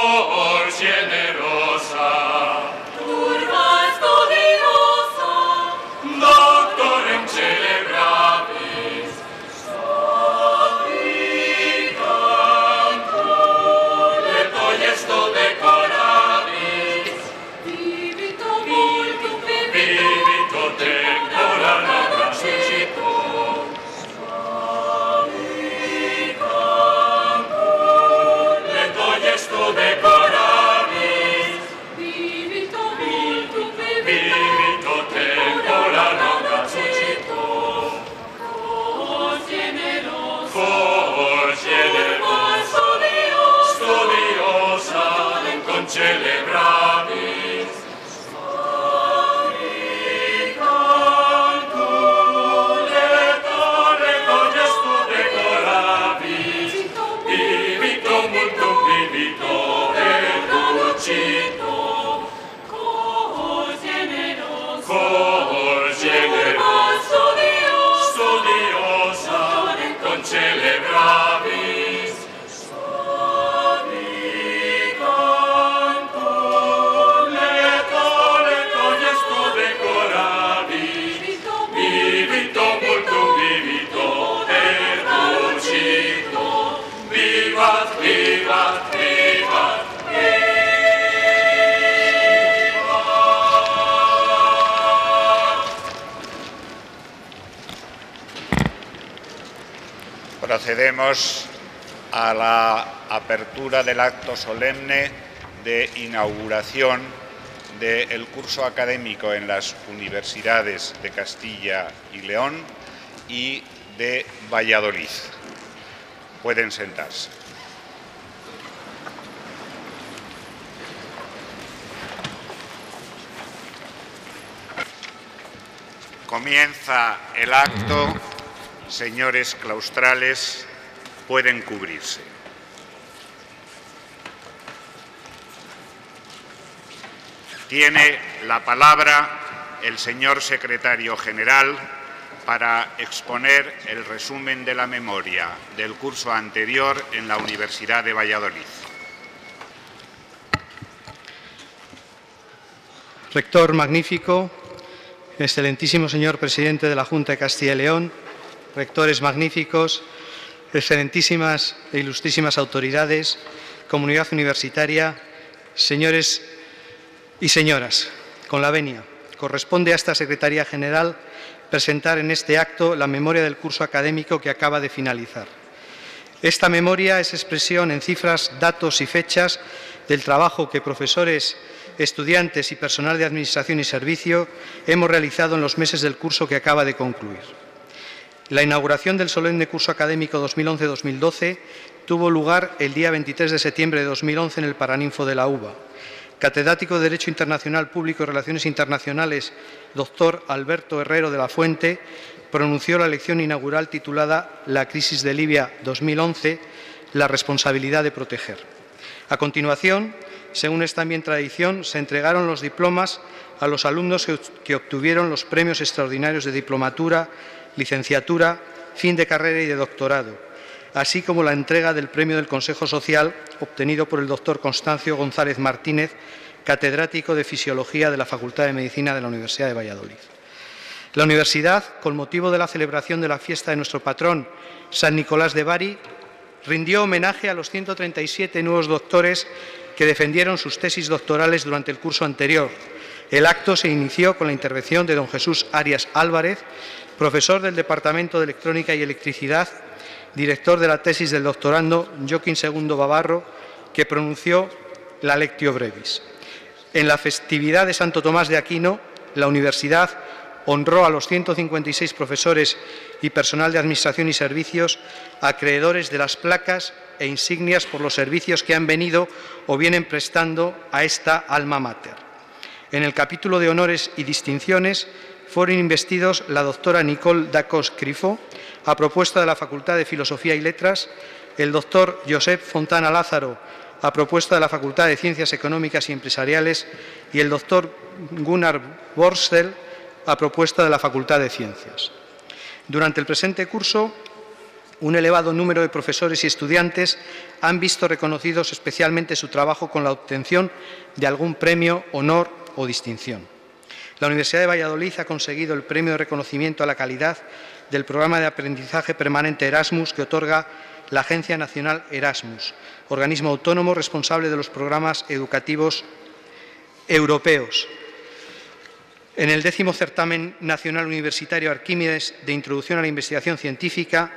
cor generosa, turba studiosa, doctorem celebrabis, leto esto decorabis, vivito multum vivito tempora natura suscitur, leto esto decorabis, vivito multum vivito tempora natura suscitur, cor generosa, cor generosa, studiosa, con celebrabis, leto gestu decorabis, vivito multum vivito et lucito, cor generosa, cor generosa, studiosa, con celebrabis, leto gestu decorabis, vivito multum vivito et lucito, vivat, vivat, vivat, Procedemos a la apertura del acto solemne de inauguración del curso académico en las universidades de Castilla y León y de Valladolid. Pueden sentarse. Comienza el acto. Señores claustrales, pueden cubrirse. Tiene la palabra el señor secretario general para exponer el resumen de la memoria del curso anterior en la Universidad de Valladolid. Rector magnífico, excelentísimo señor presidente de la Junta de Castilla y León, rectores magníficos, excelentísimas e ilustrísimas autoridades, comunidad universitaria, señores y señoras, con la venia, corresponde a esta Secretaría General presentar en este acto la memoria del curso académico que acaba de finalizar. Esta memoria es expresión en cifras, datos y fechas del trabajo que profesores, estudiantes y personal de Administración y Servicio hemos realizado en los meses del curso que acaba de concluir. La inauguración del solemne curso académico 2011-2012 tuvo lugar el día 23 de septiembre de 2011 en el Paraninfo de la UBA. Catedrático de Derecho Internacional Público y Relaciones Internacionales, doctor Alberto Herrero de la Fuente, pronunció la lección inaugural titulada La crisis de Libia 2011, la responsabilidad de proteger. A continuación, según es también tradición, se entregaron los diplomas a los alumnos que obtuvieron los premios extraordinarios de diplomatura, licenciatura, fin de carrera y de doctorado, así como la entrega del premio del Consejo Social obtenido por el doctor Constancio González Martínez, catedrático de Fisiología de la Facultad de Medicina de la Universidad de Valladolid. La universidad, con motivo de la celebración de la fiesta de nuestro patrón, San Nicolás de Bari, rindió homenaje a los 137 nuevos doctores que defendieron sus tesis doctorales durante el curso anterior. El acto se inició con la intervención de don Jesús Arias Álvarez, profesor del Departamento de Electrónica y Electricidad, director de la tesis del doctorando Joaquín II Bavarro, que pronunció la Lectio Brevis. En la festividad de Santo Tomás de Aquino, la universidad honró a los 156 profesores y personal de Administración y Servicios acreedores de las placas e insignias por los servicios que han venido o vienen prestando a esta alma mater. En el capítulo de honores y distinciones fueron investidos la doctora Nicole Dacos Crifó, a propuesta de la Facultad de Filosofía y Letras, el doctor Josep Fontana Lázaro, a propuesta de la Facultad de Ciencias Económicas y Empresariales, y el doctor Gunnar Borstel, a propuesta de la Facultad de Ciencias. Durante el presente curso Un elevado número de profesores y estudiantes han visto reconocidos especialmente su trabajo con la obtención de algún premio, honor o distinción. La Universidad de Valladolid ha conseguido el premio de reconocimiento a la calidad del programa de aprendizaje permanente Erasmus que otorga la Agencia Nacional Erasmus, organismo autónomo responsable de los programas educativos europeos. En el 10º Certamen Nacional Universitario Arquímedes de Introducción a la Investigación Científica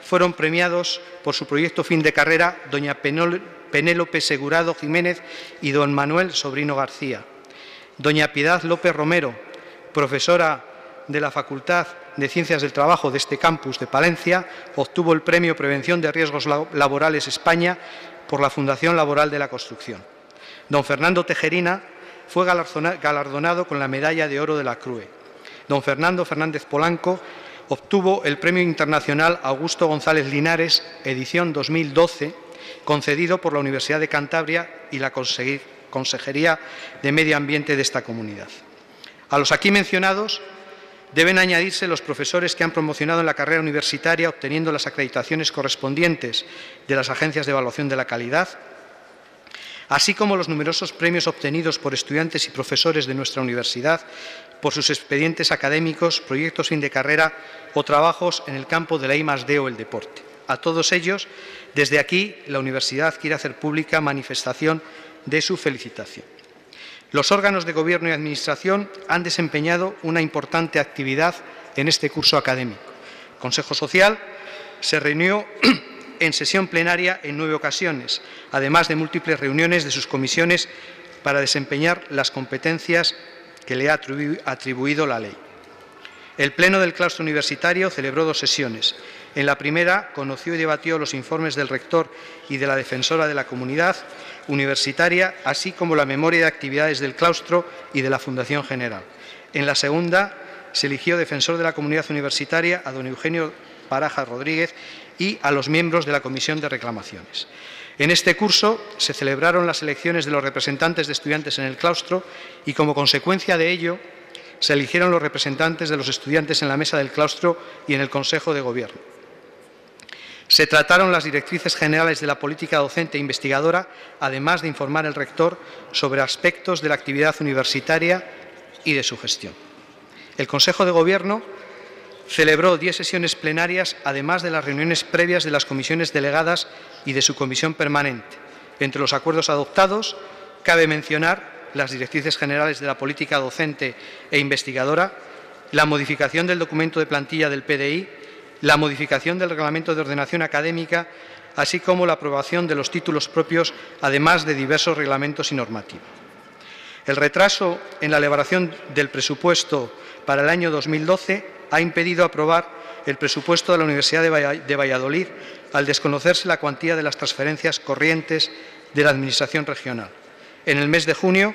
fueron premiados por su proyecto fin de carrera doña Penélope Segurado Jiménez y don Manuel Sobrino García. Doña Piedad López Romero, profesora de la Facultad de Ciencias del Trabajo de este campus de Palencia, obtuvo el Premio Prevención de Riesgos Laborales España por la Fundación Laboral de la Construcción. Don Fernando Tejerina fue galardonado con la Medalla de Oro de la CRUE. Don Fernando Fernández Polanco obtuvo el Premio Internacional Augusto González Linares, edición 2012, concedido por la Universidad de Cantabria y la Consejería de Medio Ambiente de esta comunidad. A los aquí mencionados deben añadirse los profesores que han promocionado en la carrera universitaria obteniendo las acreditaciones correspondientes de las agencias de evaluación de la calidad, así como los numerosos premios obtenidos por estudiantes y profesores de nuestra universidad por sus expedientes académicos, proyectos fin de carrera o trabajos en el campo de la I+D o el deporte. A todos ellos, desde aquí, la universidad quiere hacer pública manifestación de su felicitación. Los órganos de Gobierno y Administración han desempeñado una importante actividad en este curso académico. El Consejo Social se reunió en sesión plenaria en 9 ocasiones, además de múltiples reuniones de sus comisiones para desempeñar las competencias que le ha atribuido la ley. El Pleno del Claustro Universitario celebró 2 sesiones. En la primera, conoció y debatió los informes del rector y de la defensora de la comunidad universitaria, así como la memoria de actividades del claustro y de la Fundación General. En la segunda, se eligió defensor de la comunidad universitaria a don Eugenio Baraja Rodríguez y a los miembros de la Comisión de Reclamaciones. En este curso se celebraron las elecciones de los representantes de estudiantes en el claustro y, como consecuencia de ello, se eligieron los representantes de los estudiantes en la mesa del claustro y en el Consejo de Gobierno. Se trataron las directrices generales de la política docente e investigadora, además de informar al rector sobre aspectos de la actividad universitaria y de su gestión. El Consejo de Gobierno celebró 10 sesiones plenarias, además de las reuniones previas de las comisiones delegadas y de su comisión permanente. Entre los acuerdos adoptados, cabe mencionar las directrices generales de la política docente e investigadora, la modificación del documento de plantilla del PDI, la modificación del reglamento de ordenación académica, así como la aprobación de los títulos propios, además de diversos reglamentos y normativas. El retraso en la elaboración del presupuesto para el año 2012 ha impedido aprobar el presupuesto de la Universidad de Valladolid al desconocerse la cuantía de las transferencias corrientes de la Administración regional. En el mes de junio,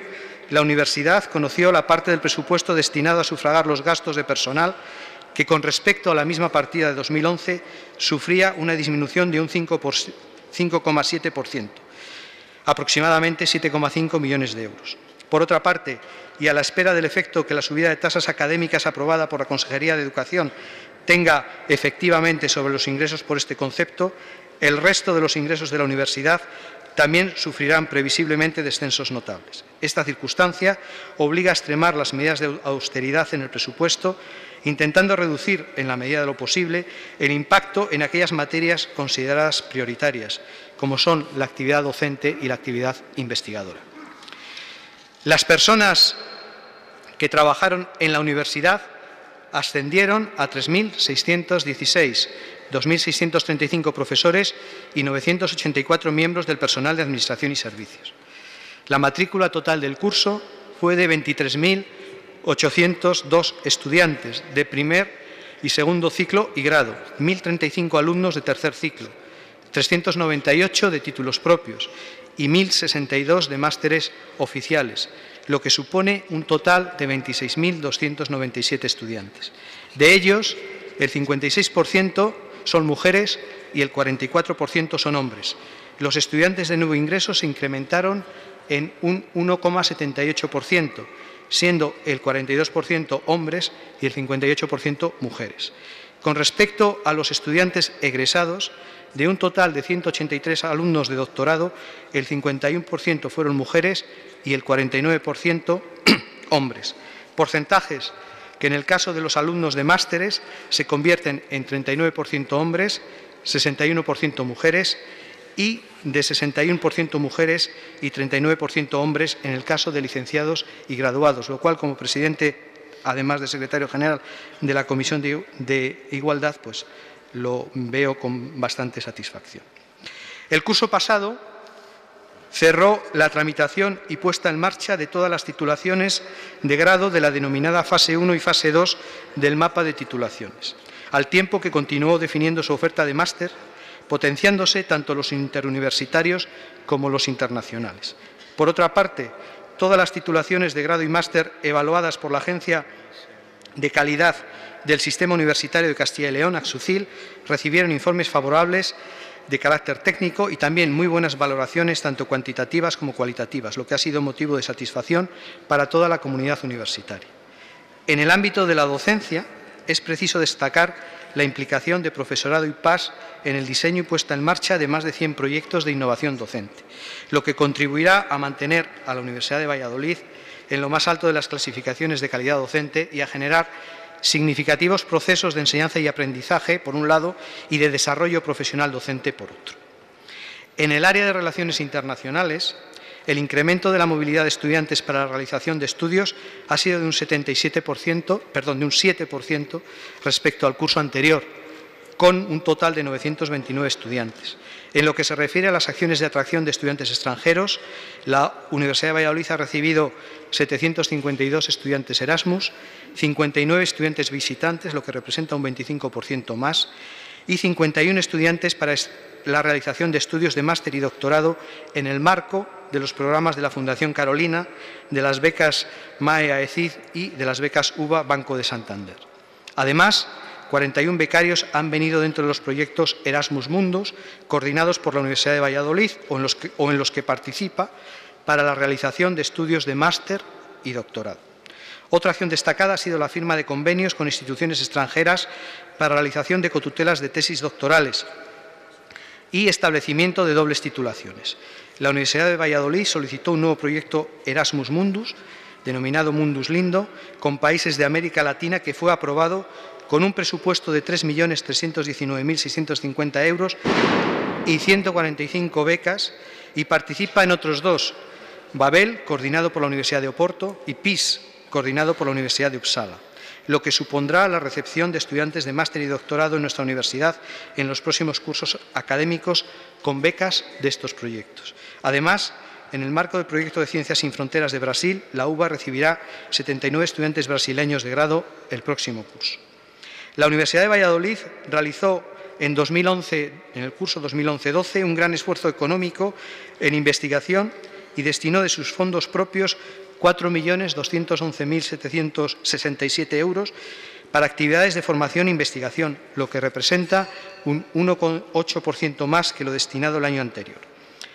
la universidad conoció la parte del presupuesto destinado a sufragar los gastos de personal que, con respecto a la misma partida de 2011, sufría una disminución de un 5,7%, aproximadamente 7,5 millones de euros. Por otra parte, y a la espera del efecto que la subida de tasas académicas aprobada por la Consejería de Educación tenga efectivamente sobre los ingresos por este concepto, el resto de los ingresos de la universidad también sufrirán previsiblemente descensos notables. Esta circunstancia obliga a extremar las medidas de austeridad en el presupuesto, intentando reducir, en la medida de lo posible, el impacto en aquellas materias consideradas prioritarias, como son la actividad docente y la actividad investigadora. Las personas que trabajaron en la universidad ascendieron a 3.616, 2.635 profesores y 984 miembros del personal de Administración y Servicios. La matrícula total del curso fue de 23.802 estudiantes de primer y segundo ciclo y grado, 1.035 alumnos de tercer ciclo, 398 de títulos propios y 1.062 de másteres oficiales, lo que supone un total de 26.297 estudiantes. De ellos, el 56% son mujeres y el 44% son hombres. Los estudiantes de nuevo ingreso se incrementaron en un 1,78%, siendo el 42% hombres y el 58% mujeres. Con respecto a los estudiantes egresados, de un total de 183 alumnos de doctorado, el 51% fueron mujeres y el 49% hombres. Porcentajes que en el caso de los alumnos de másteres se convierten en 39% hombres, 61% mujeres y de 61% mujeres y 39% hombres en el caso de licenciados y graduados, lo cual, como presidente, además de secretario general de la Comisión de Igualdad, pues lo veo con bastante satisfacción. El curso pasado cerró la tramitación y puesta en marcha de todas las titulaciones de grado de la denominada fase 1 y fase 2 del mapa de titulaciones, al tiempo que continuó definiendo su oferta de máster, potenciándose tanto los interuniversitarios como los internacionales. Por otra parte, todas las titulaciones de grado y máster evaluadas por la Agencia de Calidad del Sistema Universitario de Castilla y León, ACSUCIL, recibieron informes favorables de carácter técnico y también muy buenas valoraciones, tanto cuantitativas como cualitativas, lo que ha sido motivo de satisfacción para toda la comunidad universitaria. En el ámbito de la docencia, es preciso destacar la implicación de profesorado y PAS en el diseño y puesta en marcha de más de 100 proyectos de innovación docente, lo que contribuirá a mantener a la Universidad de Valladolid en lo más alto de las clasificaciones de calidad docente y a generar significativos procesos de enseñanza y aprendizaje, por un lado, y de desarrollo profesional docente, por otro. En el área de relaciones internacionales, el incremento de la movilidad de estudiantes para la realización de estudios ha sido de un 7% respecto al curso anterior, con un total de 929 estudiantes. En lo que se refiere a las acciones de atracción de estudiantes extranjeros, la Universidad de Valladolid ha recibido 752 estudiantes Erasmus, 59 estudiantes visitantes, lo que representa un 25% más, y 51 estudiantes para la realización de estudios de máster y doctorado en el marco de los programas de la Fundación Carolina, de las becas MAE-AECID y de las becas UVA Banco de Santander. Además, 41 becarios han venido dentro de los proyectos Erasmus Mundus, coordinados por la Universidad de Valladolid o en los que participa para la realización de estudios de máster y doctorado. Otra acción destacada ha sido la firma de convenios con instituciones extranjeras para la realización de cotutelas de tesis doctorales y establecimiento de dobles titulaciones. La Universidad de Valladolid solicitó un nuevo proyecto Erasmus Mundus, denominado Mundus Lindo, con países de América Latina, que fue aprobado con un presupuesto de 3.319.650 euros y 145 becas, y participa en otros dos, Babel, coordinado por la Universidad de Oporto, y PIS, coordinado por la Universidad de Uppsala, lo que supondrá la recepción de estudiantes de máster y doctorado en nuestra universidad en los próximos cursos académicos con becas de estos proyectos. Además, en el marco del proyecto de Ciencias sin Fronteras de Brasil, la UVA recibirá 79 estudiantes brasileños de grado el próximo curso. La Universidad de Valladolid realizó en el curso 2011-12 un gran esfuerzo económico en investigación y destinó de sus fondos propios 4.211.767 euros para actividades de formación e investigación, lo que representa un 1,8% más que lo destinado el año anterior.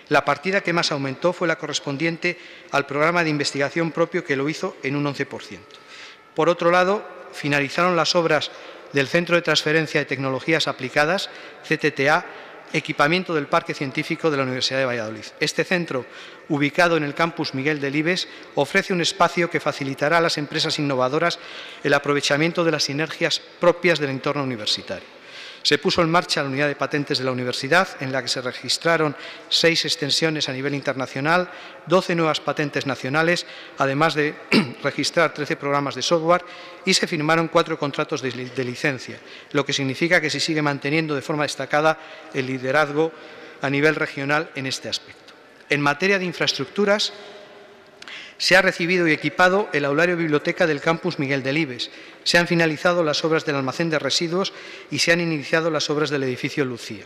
La partida que más aumentó fue la correspondiente al programa de investigación propio, que lo hizo en un 11%. Por otro lado, finalizaron las obras del Centro de Transferencia de Tecnologías Aplicadas, CTTA, equipamiento del Parque Científico de la Universidad de Valladolid. Este centro, ubicado en el campus Miguel Delibes, ofrece un espacio que facilitará a las empresas innovadoras el aprovechamiento de las sinergias propias del entorno universitario. Se puso en marcha la unidad de patentes de la universidad, en la que se registraron 6 extensiones a nivel internacional, 12 nuevas patentes nacionales, además de registrar 13 programas de software, y se firmaron 4 contratos de licencia, lo que significa que se sigue manteniendo de forma destacada el liderazgo a nivel regional en este aspecto. En materia de infraestructuras, se ha recibido y equipado el aulario biblioteca del campus Miguel Delibes, se han finalizado las obras del almacén de residuos y se han iniciado las obras del edificio Lucía.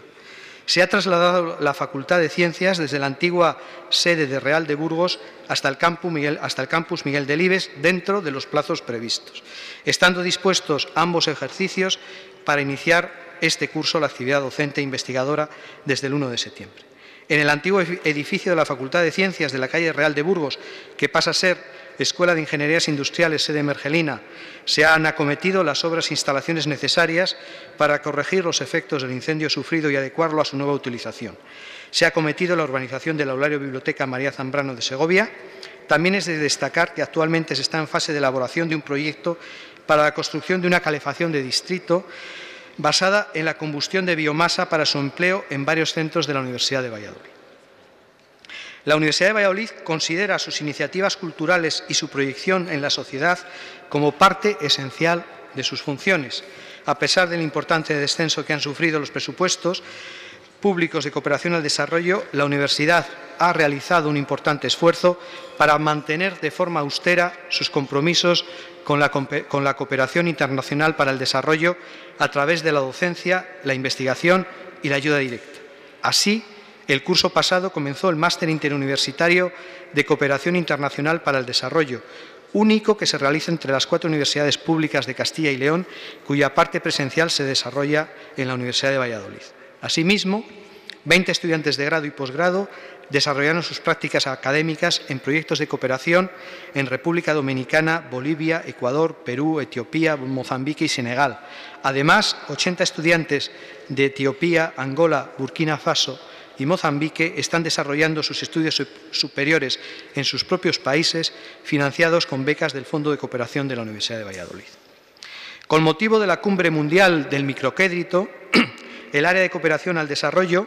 Se ha trasladado la Facultad de Ciencias desde la antigua sede de Real de Burgos hasta el campus Miguel Delibes, dentro de los plazos previstos, estando dispuestos ambos ejercicios para iniciar este curso la actividad docente e investigadora desde el 1 de septiembre. En el antiguo edificio de la Facultad de Ciencias de la calle Real de Burgos, que pasa a ser Escuela de Ingenierías Industriales, sede Mergelina, se han acometido las obras e instalaciones necesarias para corregir los efectos del incendio sufrido y adecuarlo a su nueva utilización. Se ha acometido la urbanización del aulario Biblioteca María Zambrano de Segovia. También es de destacar que actualmente se está en fase de elaboración de un proyecto para la construcción de una calefacción de distrito basada en la combustión de biomasa para su empleo en varios centros de la Universidad de Valladolid. La Universidad de Valladolid considera sus iniciativas culturales y su proyección en la sociedad como parte esencial de sus funciones. A pesar del importante descenso que han sufrido los presupuestos públicos de cooperación al desarrollo, la Universidad ha realizado un importante esfuerzo para mantener de forma austera sus compromisos con la cooperación internacional para el desarrollo a través de la docencia, la investigación y la ayuda directa. Así, el curso pasado comenzó el Máster Interuniversitario de Cooperación Internacional para el Desarrollo, único que se realiza entre las 4 universidades públicas de Castilla y León, cuya parte presencial se desarrolla en la Universidad de Valladolid. Asimismo, 20 estudiantes de grado y posgrado desarrollaron sus prácticas académicas en proyectos de cooperación en República Dominicana, Bolivia, Ecuador, Perú, Etiopía, Mozambique y Senegal. Además, 80 estudiantes de Etiopía, Angola, Burkina Faso y Mozambique están desarrollando sus estudios superiores en sus propios países, financiados con becas del Fondo de Cooperación de la Universidad de Valladolid. Con motivo de la Cumbre Mundial del Microcrédito, el área de cooperación al desarrollo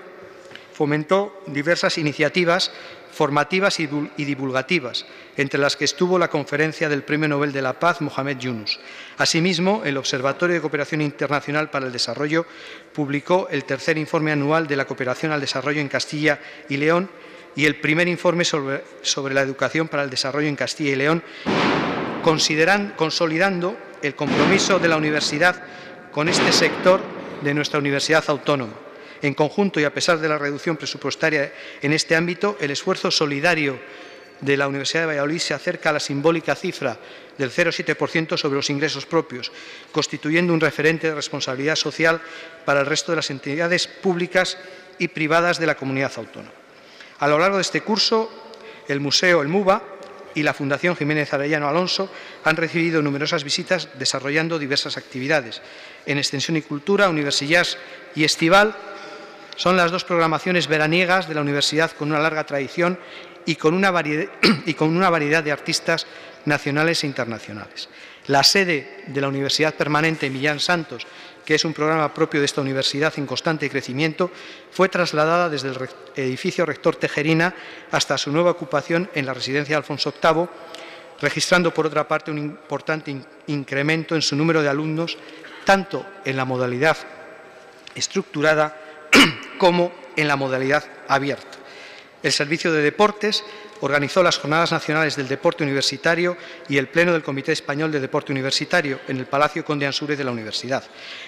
fomentó diversas iniciativas formativas y divulgativas, entre las que estuvo la conferencia del Premio Nobel de la Paz, Mohamed Yunus. Asimismo, el Observatorio de Cooperación Internacional para el Desarrollo publicó el tercer informe anual de la cooperación al desarrollo en Castilla y León y el primer informe sobre la educación para el desarrollo en Castilla y León, consolidando el compromiso de la universidad con este sector de nuestra universidad autónoma. En conjunto, y a pesar de la reducción presupuestaria en este ámbito, el esfuerzo solidario de la Universidad de Valladolid se acerca a la simbólica cifra del 0,7% sobre los ingresos propios, constituyendo un referente de responsabilidad social para el resto de las entidades públicas y privadas de la comunidad autónoma. A lo largo de este curso, el Museo El MUBA y la Fundación Jiménez Arellano Alonso han recibido numerosas visitas desarrollando diversas actividades. En Extensión y Cultura, Universillas y Estival son las 2 programaciones veraniegas de la universidad con una larga tradición y con una variedad de artistas nacionales e internacionales. La sede de la Universidad Permanente Millán Santos, que es un programa propio de esta universidad en constante crecimiento, fue trasladada desde el edificio Rector Tejerina hasta su nueva ocupación en la residencia Alfonso VIII, registrando, por otra parte, un importante incremento en su número de alumnos, tanto en la modalidad estructurada como en la modalidad abierta. El Servicio de Deportes organizó las Jornadas Nacionales del Deporte Universitario y el Pleno del Comité Español de Deporte Universitario en el Palacio Conde Ansúrez de la Universidad,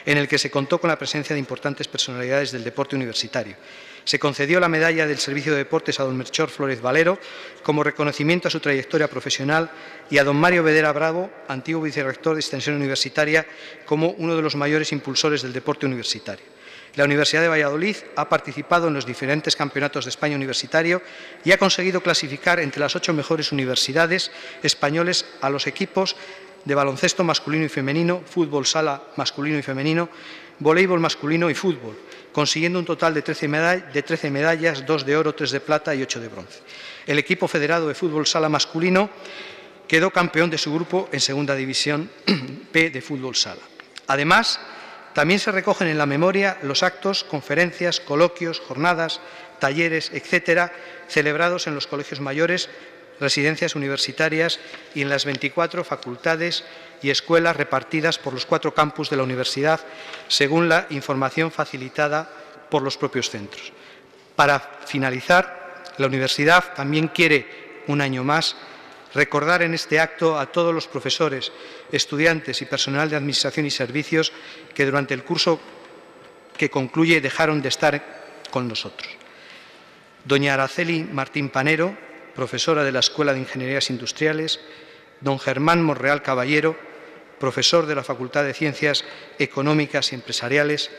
en el que se contó con la presencia de importantes personalidades del deporte universitario. Se concedió la medalla del Servicio de Deportes a don Melchor Flórez Valero como reconocimiento a su trayectoria profesional y a don Mario Vedera Bravo, antiguo vicerrector de Extensión Universitaria, como uno de los mayores impulsores del deporte universitario. La Universidad de Valladolid ha participado en los diferentes campeonatos de España universitario y ha conseguido clasificar entre las 8 mejores universidades españoles a los equipos de baloncesto masculino y femenino, fútbol sala masculino y femenino, voleibol masculino y fútbol, consiguiendo un total de 13 medallas, 2 de oro, 3 de plata y 8 de bronce. El equipo federado de fútbol sala masculino quedó campeón de su grupo en Segunda División B de fútbol sala. Además, también se recogen en la memoria los actos, conferencias, coloquios, jornadas, talleres, etcétera, celebrados en los colegios mayores, residencias universitarias y en las 24 facultades y escuelas repartidas por los 4 campus de la universidad, según la información facilitada por los propios centros. Para finalizar, la universidad también quiere, un año más, recordar en este acto a todos los profesores, estudiantes y personal de Administración y Servicios que durante el curso que concluye dejaron de estar con nosotros. Doña Araceli Martín Panero, profesora de la Escuela de Ingenierías Industriales, don Germán Monreal Caballero, profesor de la Facultad de Ciencias Económicas y Empresariales,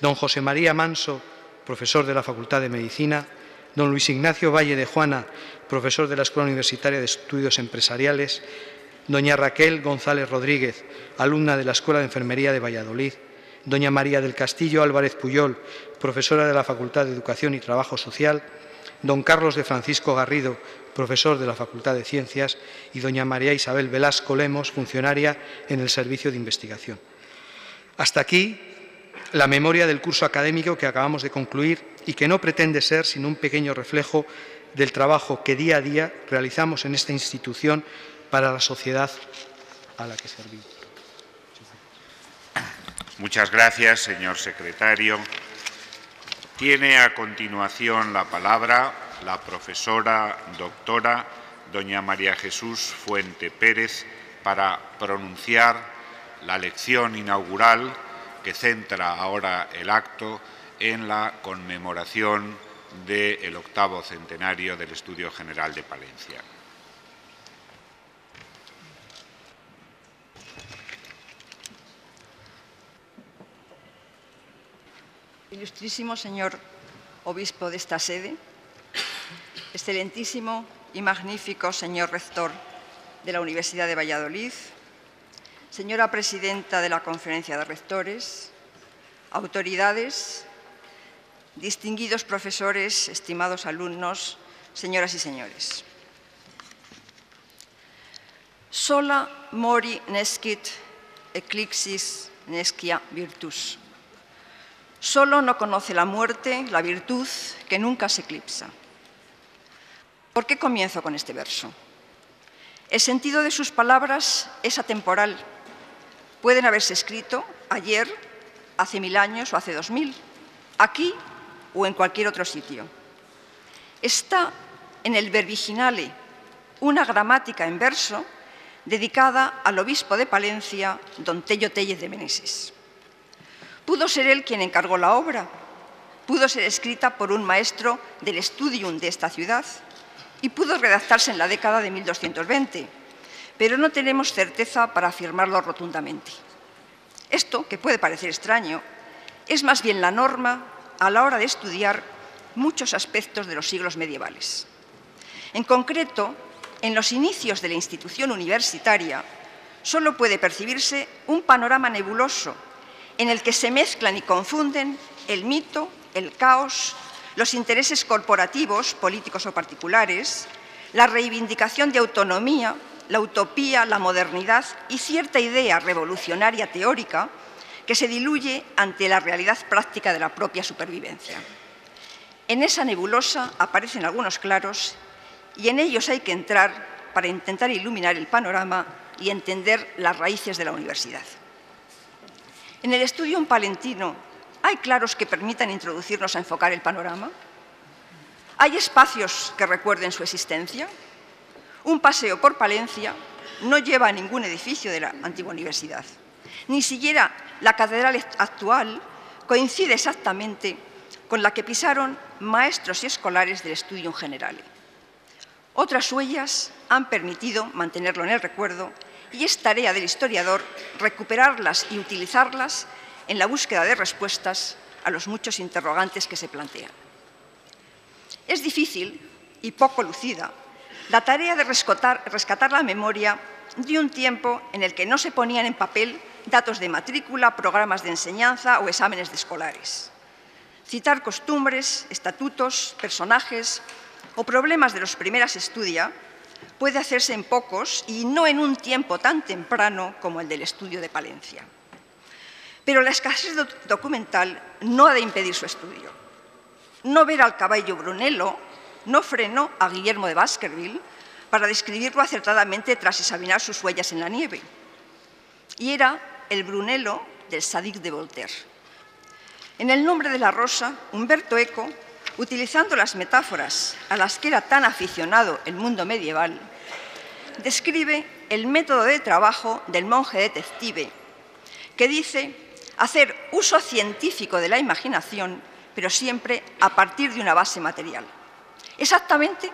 don José María Manso, profesor de la Facultad de Medicina, don Luis Ignacio Valle de Juana, profesor de la Escuela Universitaria de Estudios Empresariales; doña Raquel González Rodríguez, alumna de la Escuela de Enfermería de Valladolid; doña María del Castillo Álvarez Puyol, profesora de la Facultad de Educación y Trabajo Social; don Carlos de Francisco Garrido, profesor de la Facultad de Ciencias; y doña María Isabel Velasco Lemos, funcionaria en el Servicio de Investigación. Hasta aquí la memoria del curso académico que acabamos de concluir y que no pretende ser sino un pequeño reflejo del trabajo que día a día realizamos en esta institución para la sociedad a la que servimos. Muchas gracias, señor secretario. Tiene a continuación la palabra la profesora doctora doña María Jesús Fuente Pérez para pronunciar la lección inaugural que centra ahora el acto en la conmemoración del 8º centenario del Estudio General de Palencia. Ilustrísimo señor obispo de esta sede, excelentísimo y magnífico señor rector de la Universidad de Valladolid, señora presidenta de la Conferencia de Rectores, autoridades, distinguidos profesores, estimados alumnos, señoras y señores. Sola mori nescit eclipsis nescia virtus. Solo no conoce la muerte, la virtud que nunca se eclipsa. ¿Por qué comienzo con este verso? El sentido de sus palabras es atemporal. Pueden haberse escrito ayer, hace 1000 años o hace 2000, aquí o en cualquier otro sitio. Está en el Verbiginale, una gramática en verso dedicada al obispo de Palencia, don Tello Tellez de Meneses. Pudo ser él quien encargó la obra, pudo ser escrita por un maestro del studium de esta ciudad y pudo redactarse en la década de 1220, pero no tenemos certeza para afirmarlo rotundamente. Esto, que puede parecer extraño, es más bien la norma a la hora de estudiar muchos aspectos de los siglos medievales. En concreto, en los inicios de la institución universitaria, solo puede percibirse un panorama nebuloso en el que se mezclan y confunden el mito, el caos, los intereses corporativos, políticos o particulares, la reivindicación de autonomía, la utopía, la modernidad y cierta idea revolucionaria teórica que se diluye ante la realidad práctica de la propia supervivencia. En esa nebulosa aparecen algunos claros y en ellos hay que entrar para intentar iluminar el panorama y entender las raíces de la universidad. En el Studium Palentino, ¿hay claros que permitan introducirnos a enfocar el panorama? ¿Hay espacios que recuerden su existencia? Un paseo por Palencia no lleva a ningún edificio de la antigua universidad. Ni siquiera la catedral actual coincide exactamente con la que pisaron maestros y escolares del Studium Generale. Otras huellas han permitido mantenerlo en el recuerdo y es tarea del historiador recuperarlas y utilizarlas en la búsqueda de respuestas a los muchos interrogantes que se plantean. Es difícil y poco lucida la tarea de rescatar la memoria de un tiempo en el que no se ponían en papel datos de matrícula, programas de enseñanza o exámenes de escolares. Citar costumbres, estatutos, personajes o problemas de los primeras estudia puede hacerse en pocos y no en un tiempo tan temprano como el del estudio de Palencia. Pero la escasez documental no ha de impedir su estudio. No ver al caballo Brunello no frenó a Guillermo de Baskerville para describirlo acertadamente tras examinar sus huellas en la nieve. Y era el Brunello del Sadic de Voltaire. En El nombre de la rosa, Umberto Eco, utilizando las metáforas a las que era tan aficionado el mundo medieval, describe el método de trabajo del monje detective, que dice hacer uso científico de la imaginación, pero siempre a partir de una base material. Exactamente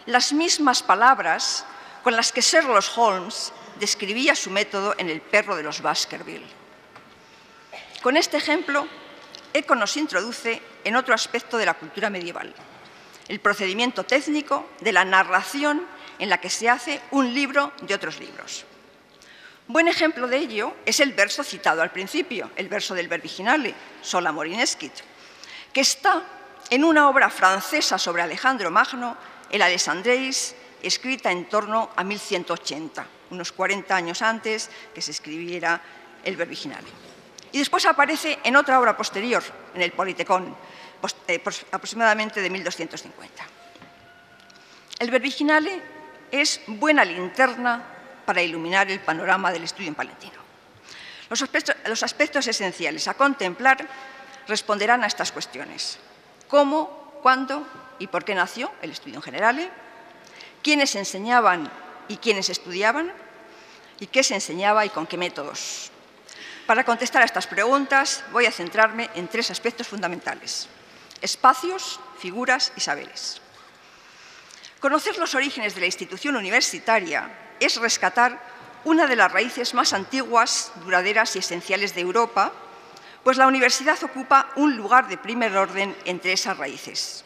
las mismas palabras con las que Sherlock Holmes describía su método en El perro de los Baskerville. Con este ejemplo, Eco nos introduce en otro aspecto de la cultura medieval, el procedimiento técnico de la narración en la que se hace un libro de otros libros. Buen ejemplo de ello es el verso citado al principio, el verso del Verviginale, Sola Mori Nescit, que está en una obra francesa sobre Alejandro Magno, el Alexandreis, escrita en torno a 1180, unos 40 años antes que se escribiera el Verviginale. Y después aparece en otra obra posterior, en el Politekon, aproximadamente de 1250. El Verviginale es buena linterna para iluminar el panorama del Studium Palentino. Los aspectos esenciales a contemplar responderán a estas cuestiones: cómo, cuándo y por qué nació el Studium Generale, quiénes enseñaban y quiénes estudiaban, y qué se enseñaba y con qué métodos. Para contestar a estas preguntas voy a centrarme en tres aspectos fundamentales: espacios, figuras y saberes. Conocer los orígenes de la institución universitaria es rescatar una de las raíces más antiguas, duraderas y esenciales de Europa, pues la universidad ocupa un lugar de primer orden entre esas raíces.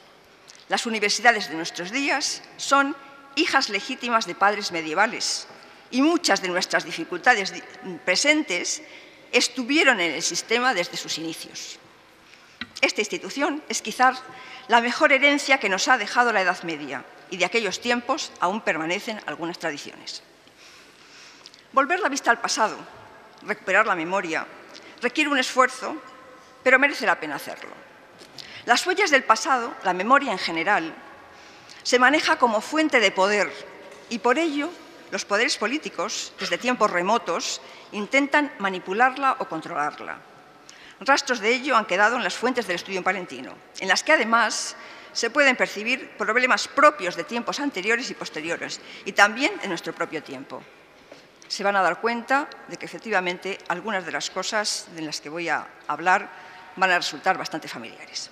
Las universidades de nuestros días son hijas legítimas de padres medievales y muchas de nuestras dificultades presentes estuvieron en el sistema desde sus inicios. Esta institución es quizás la mejor herencia que nos ha dejado la Edad Media, y de aquellos tiempos aún permanecen algunas tradiciones. Volver la vista al pasado, recuperar la memoria, requiere un esfuerzo, pero merece la pena hacerlo. Las huellas del pasado, la memoria en general, se maneja como fuente de poder y por ello los poderes políticos, desde tiempos remotos, intentan manipularla o controlarla. Rastros de ello han quedado en las fuentes del Studium Palentino, en las que además se pueden percibir problemas propios de tiempos anteriores y posteriores, y también en nuestro propio tiempo. Se van a dar cuenta de que efectivamente algunas de las cosas de las que voy a hablar van a resultar bastante familiares.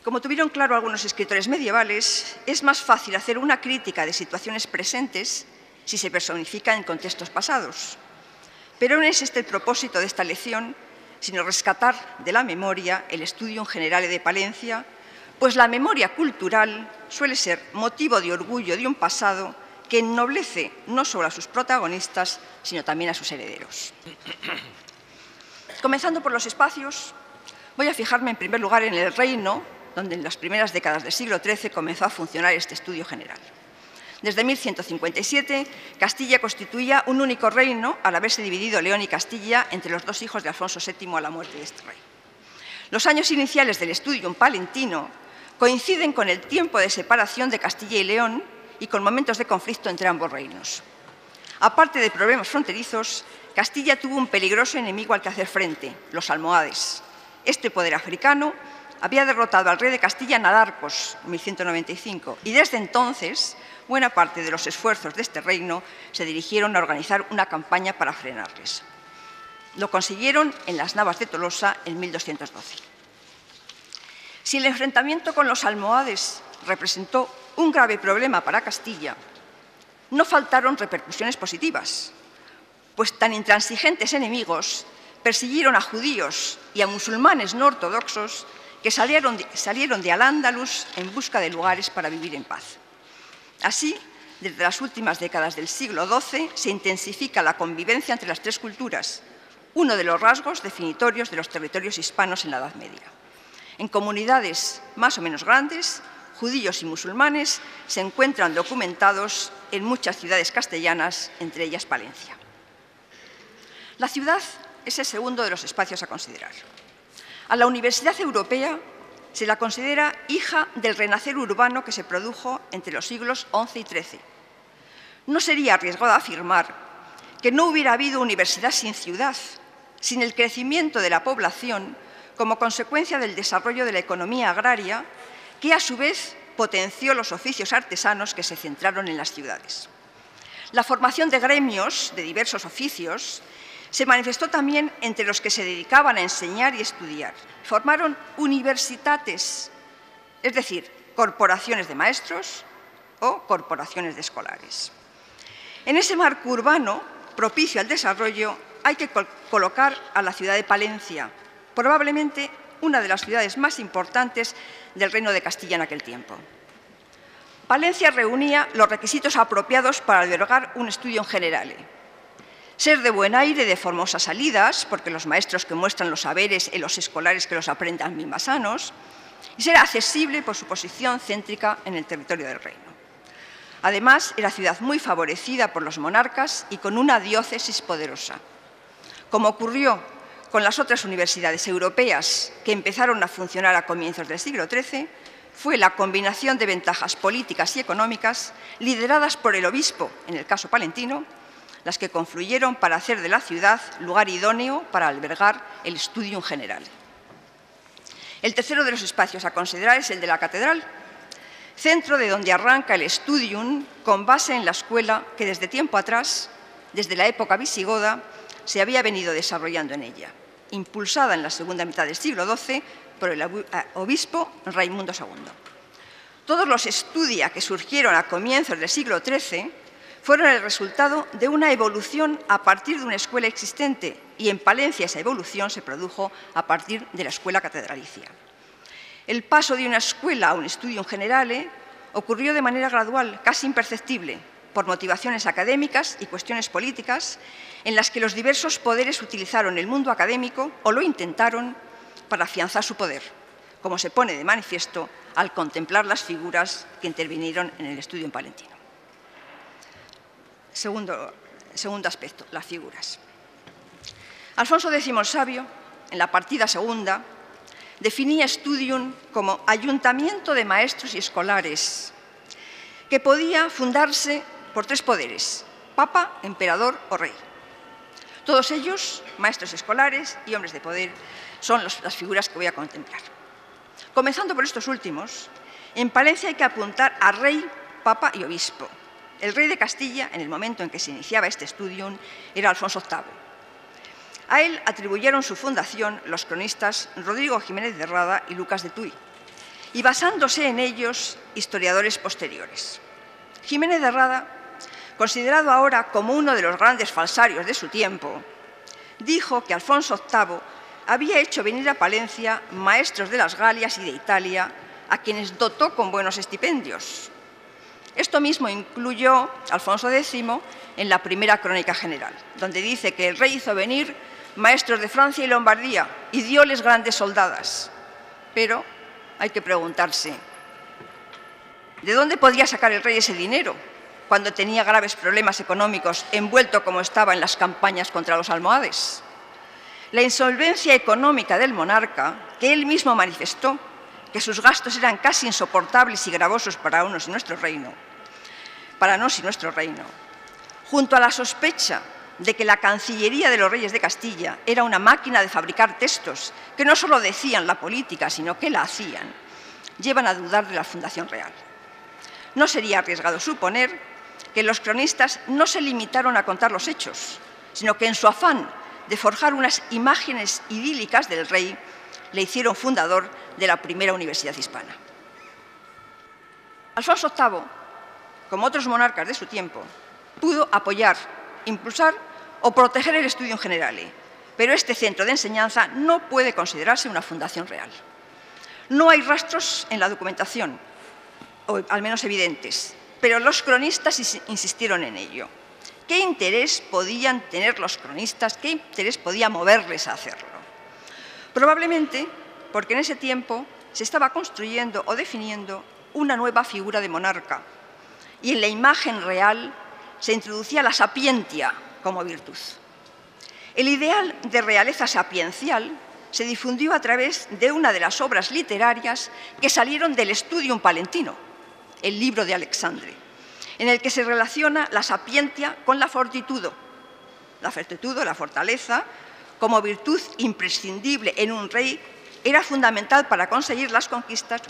Como tuvieron claro algunos escritores medievales, es más fácil hacer una crítica de situaciones presentes si se personifica en contextos pasados. Pero no es este el propósito de esta lección, sino rescatar de la memoria el Studium Generale de Palencia, pues la memoria cultural suele ser motivo de orgullo de un pasado que ennoblece no solo a sus protagonistas, sino también a sus herederos. Comenzando por los espacios, voy a fijarme en primer lugar en el reino, donde en las primeras décadas del siglo XIII comenzó a funcionar este estudio general. Desde 1157, Castilla constituía un único reino al haberse dividido León y Castilla entre los dos hijos de Alfonso VII a la muerte de este rey. Los años iniciales del Studium Palentino coinciden con el tiempo de separación de Castilla y León y con momentos de conflicto entre ambos reinos. Aparte de problemas fronterizos, Castilla tuvo un peligroso enemigo al que hacer frente, los almohades. Este poder africano había derrotado al rey de Castilla, Nadarcos, en 1195, y desde entonces buena parte de los esfuerzos de este reino se dirigieron a organizar una campaña para frenarles. Lo consiguieron en las Navas de Tolosa en 1212. Si el enfrentamiento con los almohades representó un grave problema para Castilla, no faltaron repercusiones positivas, pues tan intransigentes enemigos persiguieron a judíos y a musulmanes no ortodoxos que salieron de Al-Ándalus en busca de lugares para vivir en paz. Así, desde las últimas décadas del siglo XII se intensifica la convivencia entre las tres culturas, uno de los rasgos definitorios de los territorios hispanos en la Edad Media. En comunidades más o menos grandes, judíos y musulmanes se encuentran documentados en muchas ciudades castellanas, entre ellas Palencia. La ciudad es el segundo de los espacios a considerar. A la Universidad Europea se la considera hija del renacer urbano que se produjo entre los siglos XI y XIII. No sería arriesgado afirmar que no hubiera habido universidad sin ciudad, sin el crecimiento de la población como consecuencia del desarrollo de la economía agraria, que a su vez potenció los oficios artesanos que se centraron en las ciudades. La formación de gremios de diversos oficios se manifestó también entre los que se dedicaban a enseñar y estudiar. Formaron universitates, es decir, corporaciones de maestros o corporaciones de escolares. En ese marco urbano, propicio al desarrollo, hay que colocar a la ciudad de Palencia, probablemente una de las ciudades más importantes del Reino de Castilla en aquel tiempo. Palencia reunía los requisitos apropiados para albergar un studium generale. Ser de buen aire, de formosas salidas, porque los maestros que muestran los saberes y los escolares que los aprendan bien sanos, y ser accesible por su posición céntrica en el territorio del reino. Además, era ciudad muy favorecida por los monarcas y con una diócesis poderosa. Como ocurrió con las otras universidades europeas que empezaron a funcionar a comienzos del siglo XIII, fue la combinación de ventajas políticas y económicas lideradas por el obispo, en el caso palentino, las que confluyeron para hacer de la ciudad lugar idóneo para albergar el studium generale. El tercero de los espacios a considerar es el de la catedral, centro de donde arranca el studium con base en la escuela que desde tiempo atrás, desde la época visigoda, se había venido desarrollando en ella, impulsada en la segunda mitad del siglo XII por el obispo Raimundo II. Todos los estudia que surgieron a comienzos del siglo XIII fueron el resultado de una evolución a partir de una escuela existente y en Palencia esa evolución se produjo a partir de la escuela catedralicia. El paso de una escuela a un studium generale ocurrió de manera gradual, casi imperceptible, por motivaciones académicas y cuestiones políticas en las que los diversos poderes utilizaron el mundo académico o lo intentaron para afianzar su poder, como se pone de manifiesto al contemplar las figuras que intervinieron en el studium palentino. Segundo aspecto, las figuras. Alfonso X el Sabio, en la partida segunda, definía studium como ayuntamiento de maestros y escolares, que podía fundarse por tres poderes: papa, emperador o rey. Todos ellos, maestros escolares y hombres de poder, son las figuras que voy a contemplar. Comenzando por estos últimos, en Palencia hay que apuntar a rey, papa y obispo. El rey de Castilla, en el momento en que se iniciaba este studium, era Alfonso VIII. A él atribuyeron su fundación los cronistas Rodrigo Jiménez de Rada y Lucas de Tuy, y basándose en ellos, historiadores posteriores. Jiménez de Rada, considerado ahora como uno de los grandes falsarios de su tiempo, dijo que Alfonso VIII había hecho venir a Palencia maestros de las Galias y de Italia, a quienes dotó con buenos estipendios. Esto mismo incluyó Alfonso X en la primera crónica general, donde dice que el rey hizo venir maestros de Francia y Lombardía y dióles grandes soldadas. Pero hay que preguntarse, ¿de dónde podría sacar el rey ese dinero cuando tenía graves problemas económicos envuelto como estaba en las campañas contra los almohades? La insolvencia económica del monarca, que él mismo manifestó que sus gastos eran casi insoportables y gravosos para nos y nuestro reino, junto a la sospecha de que la Cancillería de los Reyes de Castilla era una máquina de fabricar textos que no solo decían la política, sino que la hacían, llevan a dudar de la fundación real. No sería arriesgado suponer que los cronistas no se limitaron a contar los hechos, sino que en su afán de forjar unas imágenes idílicas del rey, le hicieron fundador de la primera universidad hispana. Alfonso VIII, como otros monarcas de su tiempo, pudo apoyar, impulsar o proteger el studium generale, pero este centro de enseñanza no puede considerarse una fundación real. No hay rastros en la documentación, o al menos evidentes, pero los cronistas insistieron en ello. ¿Qué interés podían tener los cronistas? ¿Qué interés podía moverles a hacerlo? Probablemente porque en ese tiempo se estaba construyendo o definiendo una nueva figura de monarca y en la imagen real se introducía la sapientia como virtud. El ideal de realeza sapiencial se difundió a través de una de las obras literarias que salieron del Studium Palentino, el libro de Alexandre, en el que se relaciona la sapientia con la fortitudo, la fortaleza, como virtud imprescindible en un rey, era fundamental para conseguir las conquistas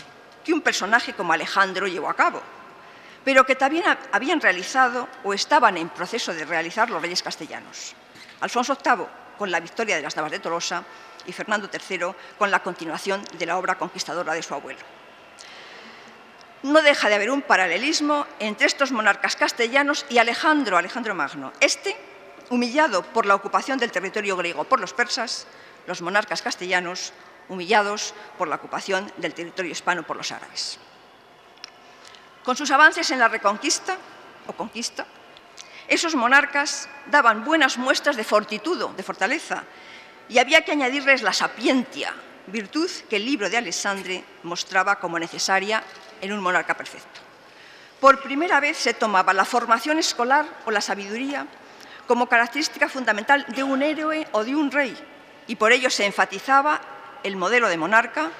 que un personaje como Alejandro llevó a cabo, pero que también habían realizado o estaban en proceso de realizar los reyes castellanos. Alfonso VIII con la victoria de las Navas de Tolosa y Fernando III con la continuación de la obra conquistadora de su abuelo. No deja de haber un paralelismo entre estos monarcas castellanos y Alejandro Magno. Este, humillado por la ocupación del territorio griego por los persas, los monarcas castellanos, humillados por la ocupación del territorio hispano por los árabes. Con sus avances en la reconquista o conquista, esos monarcas daban buenas muestras de fortitud, de fortaleza, y había que añadirles la sapientia, virtud que el libro de Alexandre mostraba como necesaria en un monarca perfecto. Por primera vez se tomaba la formación escolar o la sabiduría como característica fundamental de un héroe o de un rey, y por ello se enfatizaba el modelo de monarca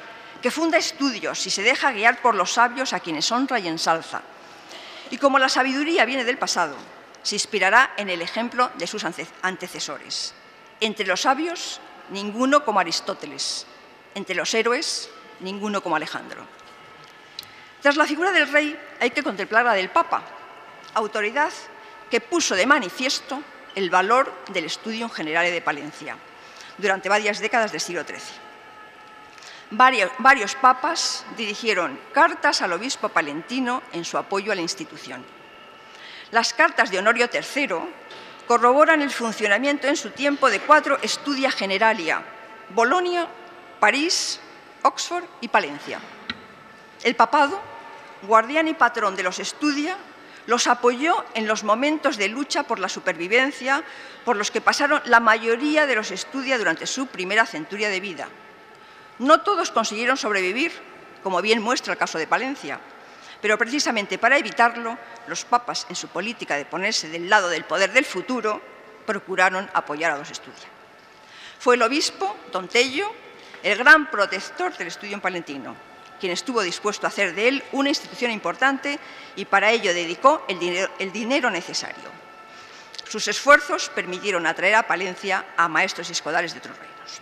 que funda estudios y se deja guiar por los sabios a quienes honra y ensalza. Y como la sabiduría viene del pasado, se inspirará en el ejemplo de sus antecesores. Entre los sabios, ninguno como Aristóteles. Entre los héroes, ninguno como Alejandro. Tras la figura del rey hay que contemplar la del Papa, autoridad que puso de manifiesto el valor del Studium Generale de Palencia durante varias décadas del siglo XIII. Varios papas dirigieron cartas al obispo palentino en su apoyo a la institución. Las cartas de Honorio III corroboran el funcionamiento en su tiempo de 4 Studia Generalia: Bolonia, París, Oxford y Palencia. El papado, guardián y patrón de los Studia, los apoyó en los momentos de lucha por la supervivencia por los que pasaron la mayoría de los Studia durante su primera centuria de vida. No todos consiguieron sobrevivir, como bien muestra el caso de Palencia, pero precisamente para evitarlo, los papas, en su política de ponerse del lado del poder del futuro, procuraron apoyar a los Studia. Fue el obispo, don Tello, el gran protector del Studium Palentino, quien estuvo dispuesto a hacer de él una institución importante y para ello dedicó el dinero necesario. Sus esfuerzos permitieron atraer a Palencia a maestros y escolares de otros reinos.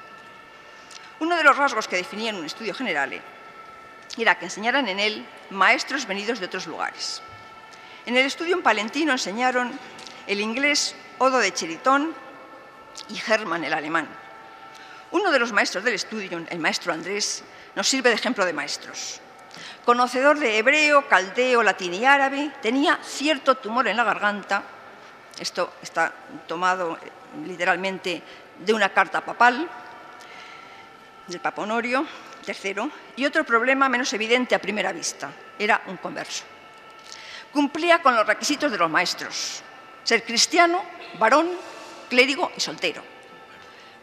Uno de los rasgos que definían un Studio Generale era que enseñaran en él maestros venidos de otros lugares. En el Studium Palentino enseñaron el inglés Odo de Cheritón y Hermann el alemán. Uno de los maestros del Studium, el maestro Andrés, nos sirve de ejemplo de maestros. Conocedor de hebreo, caldeo, latín y árabe, tenía cierto tumor en la garganta. Esto está tomado literalmente de una carta papal del Papa Honorio III, y otro problema menos evidente a primera vista: era un converso. Cumplía con los requisitos de los maestros: ser cristiano, varón, clérigo y soltero.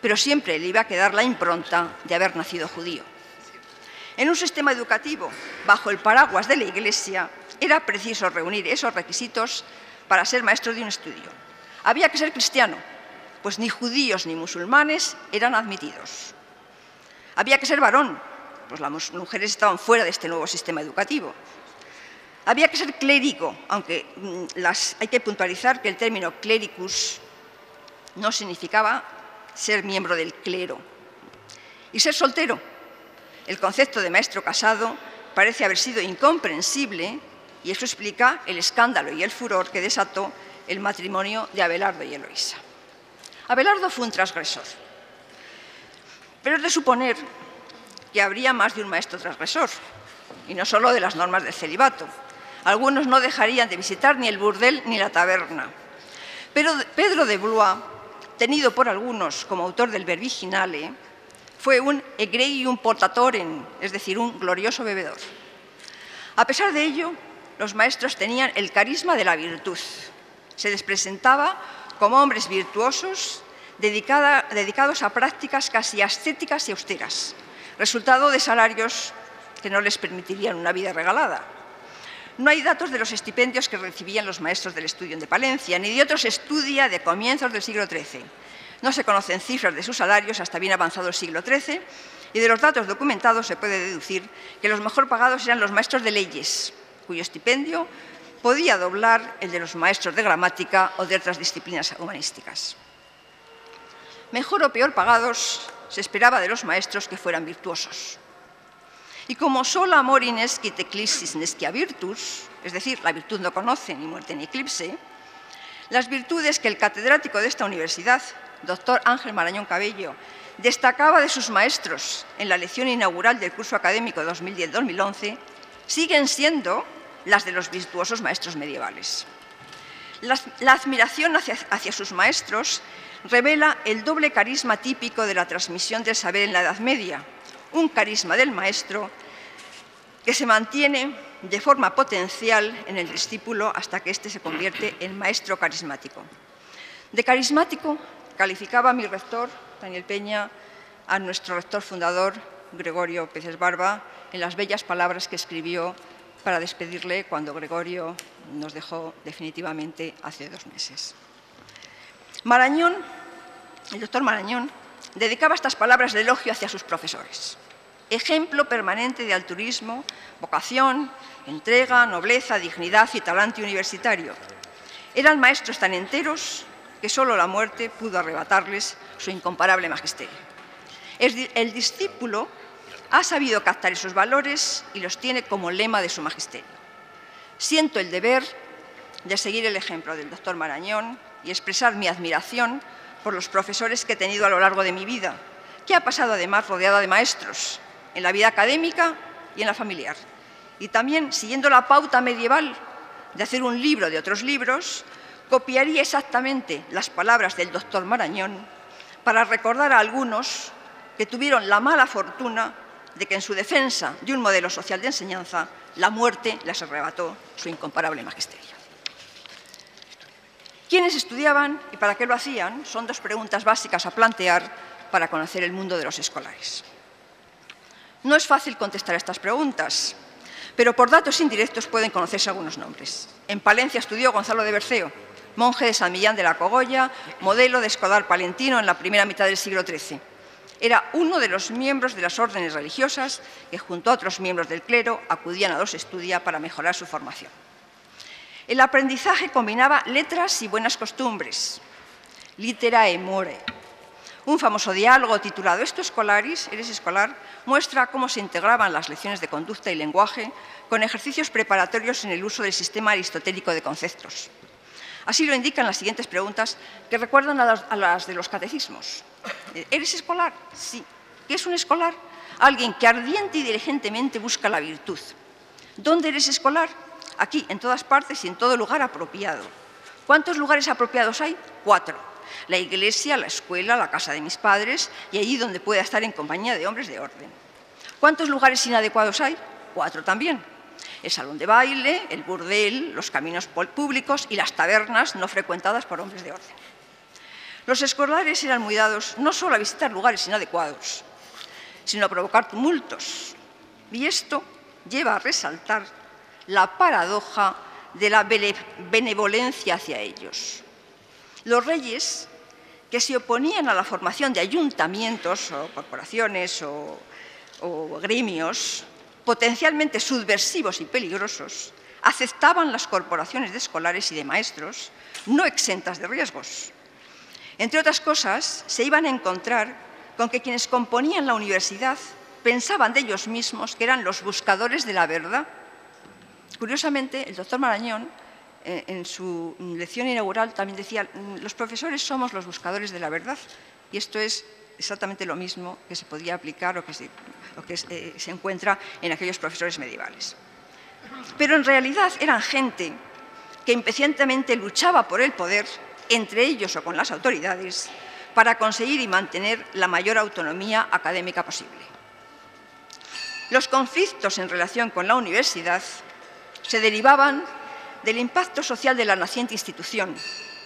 Pero siempre le iba a quedar la impronta de haber nacido judío. En un sistema educativo bajo el paraguas de la Iglesia era preciso reunir esos requisitos para ser maestro de un estudio. Había que ser cristiano, pues ni judíos ni musulmanes eran admitidos. Había que ser varón, pues las mujeres estaban fuera de este nuevo sistema educativo. Había que ser clérigo, aunque hay que puntualizar que el término clericus no significaba ser miembro del clero. Y ser soltero. El concepto de maestro casado parece haber sido incomprensible y eso explica el escándalo y el furor que desató el matrimonio de Abelardo y Eloísa. Abelardo fue un transgresor, pero es de suponer que habría más de un maestro transgresor, y no solo de las normas del celibato. Algunos no dejarían de visitar ni el burdel ni la taberna. Pero Pedro de Blois, tenido por algunos como autor del Verbiginale, fue un egregium portatorem, es decir, un glorioso bebedor. A pesar de ello, los maestros tenían el carisma de la virtud. Se les presentaba como hombres virtuosos, dedicados a prácticas casi ascéticas y austeras, resultado de salarios que no les permitirían una vida regalada. No hay datos de los estipendios que recibían los maestros del Studium de Palencia, ni de otros Studia de comienzos del siglo XIII. No se conocen cifras de sus salarios hasta bien avanzado el siglo XIII, y de los datos documentados se puede deducir que los mejor pagados eran los maestros de leyes, cuyo estipendio podía doblar el de los maestros de gramática o de otras disciplinas humanísticas. Mejor o peor pagados, se esperaba de los maestros que fueran virtuosos. Y como sola mori nescit eclipsis nescia virtus, es decir, la virtud no conoce ni muerte ni eclipse, las virtudes que el catedrático de esta universidad, doctor Ángel Marañón Cabello, destacaba de sus maestros en la lección inaugural del curso académico 2010-2011, siguen siendo las de los virtuosos maestros medievales. La admiración hacia sus maestros revela el doble carisma típico de la transmisión del saber en la Edad Media, un carisma del maestro que se mantiene de forma potencial en el discípulo hasta que éste se convierte en maestro carismático. De carismático calificaba mi rector, Daniel Peña, a nuestro rector fundador, Gregorio Peces Barba, en las bellas palabras que escribió para despedirle cuando Gregorio nos dejó definitivamente hace 2 meses. Marañón, el doctor Marañón, dedicaba estas palabras de elogio hacia sus profesores. Ejemplo permanente de altruismo, vocación, entrega, nobleza, dignidad y talante universitario. Eran maestros tan enteros que solo la muerte pudo arrebatarles su incomparable magisterio. El discípulo ha sabido captar esos valores y los tiene como lema de su magisterio. Siento el deber de seguir el ejemplo del doctor Marañón y expresar mi admiración por los profesores que he tenido a lo largo de mi vida, que ha pasado además rodeada de maestros, en la vida académica y en la familiar. Y también, siguiendo la pauta medieval de hacer un libro de otros libros, copiaría exactamente las palabras del doctor Marañón para recordar a algunos que tuvieron la mala fortuna de que en su defensa de un modelo social de enseñanza, la muerte les arrebató su incomparable magisterio. ¿Quiénes estudiaban y para qué lo hacían? Son 2 preguntas básicas a plantear para conocer el mundo de los escolares. No es fácil contestar estas preguntas, pero por datos indirectos pueden conocerse algunos nombres. En Palencia estudió Gonzalo de Berceo, monje de San Millán de la Cogolla, modelo de escolar palentino en la primera mitad del siglo XIII. Era uno de los miembros de las órdenes religiosas que, junto a otros miembros del clero, acudían a los estudia para mejorar su formación. El aprendizaje combinaba letras y buenas costumbres, literae more. Un famoso diálogo titulado «Esto escolaris», ¿eres escolar?, muestra cómo se integraban las lecciones de conducta y lenguaje con ejercicios preparatorios en el uso del sistema aristotélico de conceptos. Así lo indican las siguientes preguntas que recuerdan a las de los catecismos. ¿Eres escolar? Sí. ¿Qué es un escolar? Alguien que ardiente y diligentemente busca la virtud. ¿Dónde eres escolar? Aquí, en todas partes y en todo lugar apropiado. ¿Cuántos lugares apropiados hay? 4. La iglesia, la escuela, la casa de mis padres y allí donde pueda estar en compañía de hombres de orden. ¿Cuántos lugares inadecuados hay? 4 también. El salón de baile, el burdel, los caminos públicos y las tabernas no frecuentadas por hombres de orden. Los escolares eran muy dados no solo a visitar lugares inadecuados, sino a provocar tumultos. Y esto lleva a resaltar la paradoja de la benevolencia hacia ellos. Los reyes, que se oponían a la formación de ayuntamientos o corporaciones o gremios potencialmente subversivos y peligrosos, aceptaban las corporaciones de escolares y de maestros no exentas de riesgos. Entre otras cosas, se iban a encontrar con que quienes componían la universidad pensaban de ellos mismos que eran los buscadores de la verdad. Curiosamente, el doctor Marañón, en su lección inaugural, también decía los profesores somos los buscadores de la verdad, y esto es exactamente lo mismo que se podía aplicar o que se encuentra en aquellos profesores medievales. Pero en realidad eran gente que impacientemente luchaba por el poder, entre ellos o con las autoridades, para conseguir y mantener la mayor autonomía académica posible. Los conflictos en relación con la universidad se derivaban del impacto social de la naciente institución,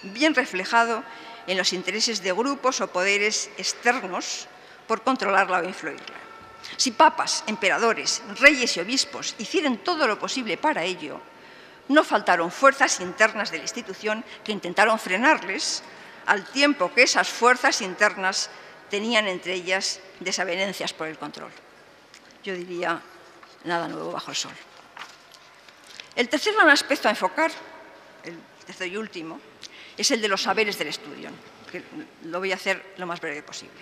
bien reflejado en los intereses de grupos o poderes externos por controlarla o influirla. Si papas, emperadores, reyes y obispos hicieron todo lo posible para ello, no faltaron fuerzas internas de la institución que intentaron frenarles, al tiempo que esas fuerzas internas tenían entre ellas desavenencias por el control. Yo diría, nada nuevo bajo el sol. El tercer gran aspecto a enfocar, el tercero y último, es el de los saberes del estudio, que lo voy a hacer lo más breve posible.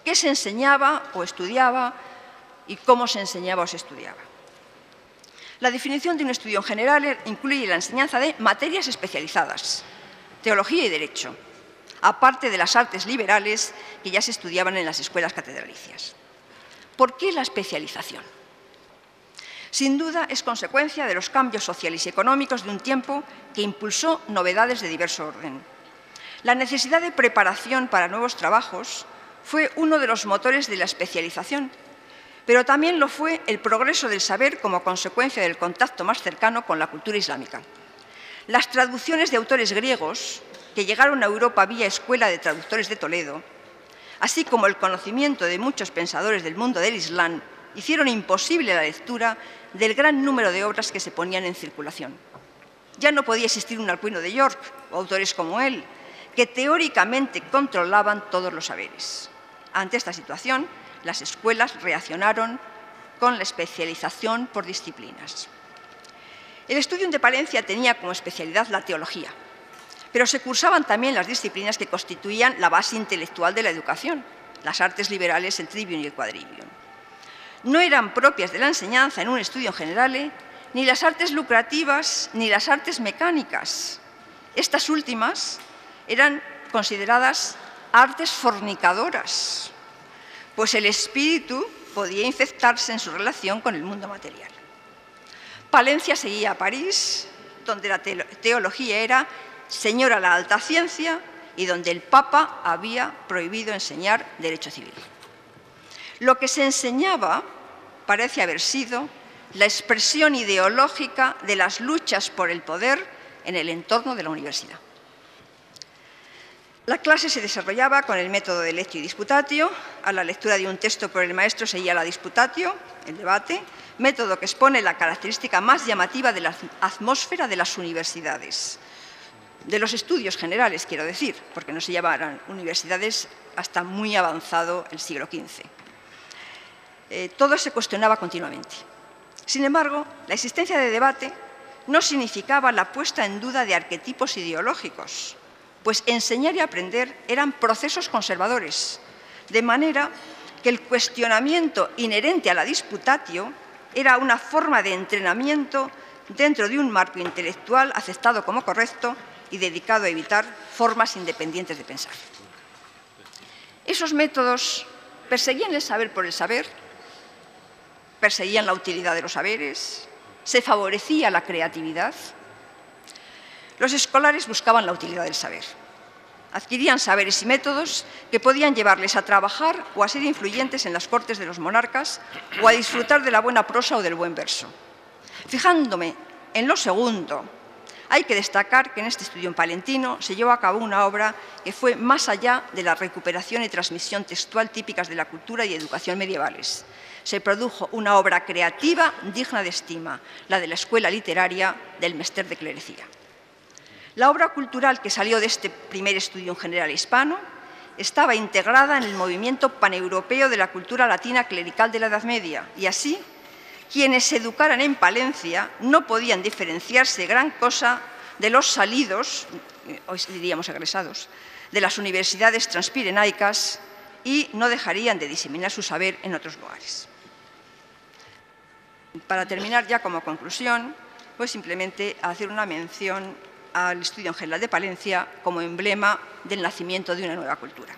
¿Qué se enseñaba o estudiaba y cómo se enseñaba o se estudiaba? La definición de un estudio en general incluye la enseñanza de materias especializadas, teología y derecho, aparte de las artes liberales que ya se estudiaban en las escuelas catedralicias. ¿Por qué la especialización? Sin duda es consecuencia de los cambios sociales y económicos de un tiempo que impulsó novedades de diverso orden. La necesidad de preparación para nuevos trabajos fue uno de los motores de la especialización pero también lo fue el progreso del saber como consecuencia del contacto más cercano con la cultura islámica. Las traducciones de autores griegos que llegaron a Europa vía Escuela de Traductores de Toledo, así como el conocimiento de muchos pensadores del mundo del Islam, hicieron imposible la lectura del gran número de obras que se ponían en circulación. Ya no podía existir un Alcuino de York o autores como él, que teóricamente controlaban todos los saberes. Ante esta situación, las escuelas reaccionaron con la especialización por disciplinas. El Studium de Palencia tenía como especialidad la teología, pero se cursaban también las disciplinas que constituían la base intelectual de la educación, las artes liberales, el trivium y el quadrivium. No eran propias de la enseñanza en un Studium Generale ni las artes lucrativas ni las artes mecánicas. Estas últimas eran consideradas artes fornicadoras, pues el espíritu podía infectarse en su relación con el mundo material. Palencia seguía a París, donde la teología era señora la alta ciencia y donde el Papa había prohibido enseñar derecho civil. Lo que se enseñaba parece haber sido la expresión ideológica de las luchas por el poder en el entorno de la universidad. La clase se desarrollaba con el método de lectio y disputatio. A la lectura de un texto por el maestro seguía la disputatio, el debate, método que expone la característica más llamativa de la atmósfera de las universidades, de los estudios generales, quiero decir, porque no se llamaban universidades hasta muy avanzado el siglo XV. Todo se cuestionaba continuamente. Sin embargo, la existencia de debate no significaba la puesta en duda de arquetipos ideológicos, pues enseñar y aprender eran procesos conservadores, de manera que el cuestionamiento inherente a la disputatio era una forma de entrenamiento dentro de un marco intelectual aceptado como correcto y dedicado a evitar formas independientes de pensar. Esos métodos perseguían el saber por el saber, perseguían la utilidad de los saberes, se favorecía la creatividad. Los escolares buscaban la utilidad del saber. Adquirían saberes y métodos que podían llevarles a trabajar o a ser influyentes en las cortes de los monarcas o a disfrutar de la buena prosa o del buen verso. Fijándome en lo segundo, hay que destacar que en este Studium Palentino se llevó a cabo una obra que fue más allá de la recuperación y transmisión textual típicas de la cultura y educación medievales. Se produjo una obra creativa digna de estima, la de la escuela literaria del Mester de Clerecía. La obra cultural que salió de este primer Studium General hispano estaba integrada en el movimiento paneuropeo de la cultura latina clerical de la Edad Media y así quienes se educaran en Palencia no podían diferenciarse gran cosa de los salidos, hoy diríamos egresados, de las universidades transpirenaicas y no dejarían de diseminar su saber en otros lugares. Para terminar ya como conclusión, pues simplemente hacer una mención al Studium General de Palencia como emblema del nacimiento de una nueva cultura.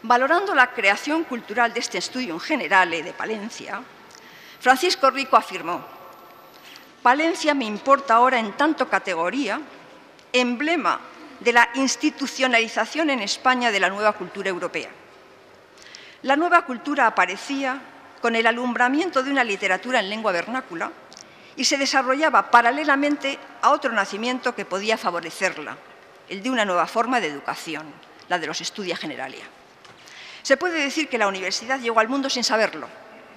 Valorando la creación cultural de este Studium Generale de Palencia, Francisco Rico afirmó: Palencia me importa ahora en tanto categoría, emblema de la institucionalización en España de la nueva cultura europea. La nueva cultura aparecía con el alumbramiento de una literatura en lengua vernácula y se desarrollaba paralelamente a otro nacimiento que podía favorecerla, el de una nueva forma de educación, la de los Studia Generalia. Se puede decir que la universidad llegó al mundo sin saberlo,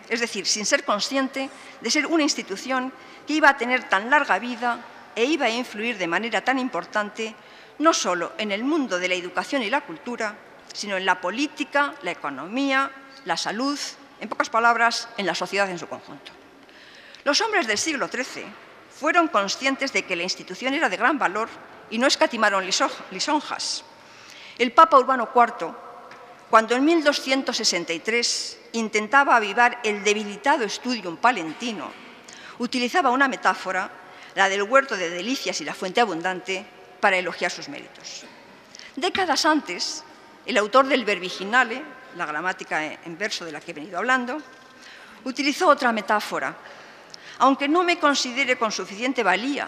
es decir, sin ser consciente de ser una institución que iba a tener tan larga vida e iba a influir de manera tan importante no solo en el mundo de la educación y la cultura, sino en la política, la economía, la salud, en pocas palabras, en la sociedad en su conjunto. Los hombres del siglo XIII fueron conscientes de que la institución era de gran valor y no escatimaron lisonjas. El Papa Urbano IV, cuando en 1263 intentaba avivar el debilitado Studium Palentino, utilizaba una metáfora, la del huerto de delicias y la fuente abundante, para elogiar sus méritos. Décadas antes, el autor del Verbiginale, la gramática en verso de la que he venido hablando, utilizó otra metáfora. Aunque no me considere con suficiente valía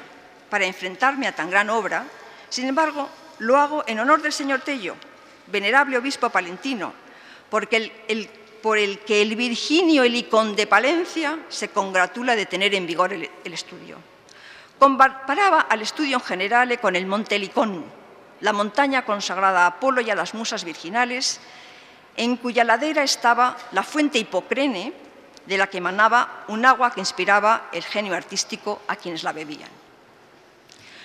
para enfrentarme a tan gran obra, sin embargo, lo hago en honor del señor Tello, venerable obispo palentino, porque el por el que el Virginio Helicón de Palencia se congratula de tener en vigor el estudio. Comparaba al estudio en general con el Monte Helicón, la montaña consagrada a Apolo y a las musas virginales, en cuya ladera estaba la fuente Hipocrene, de la que emanaba un agua que inspiraba el genio artístico a quienes la bebían.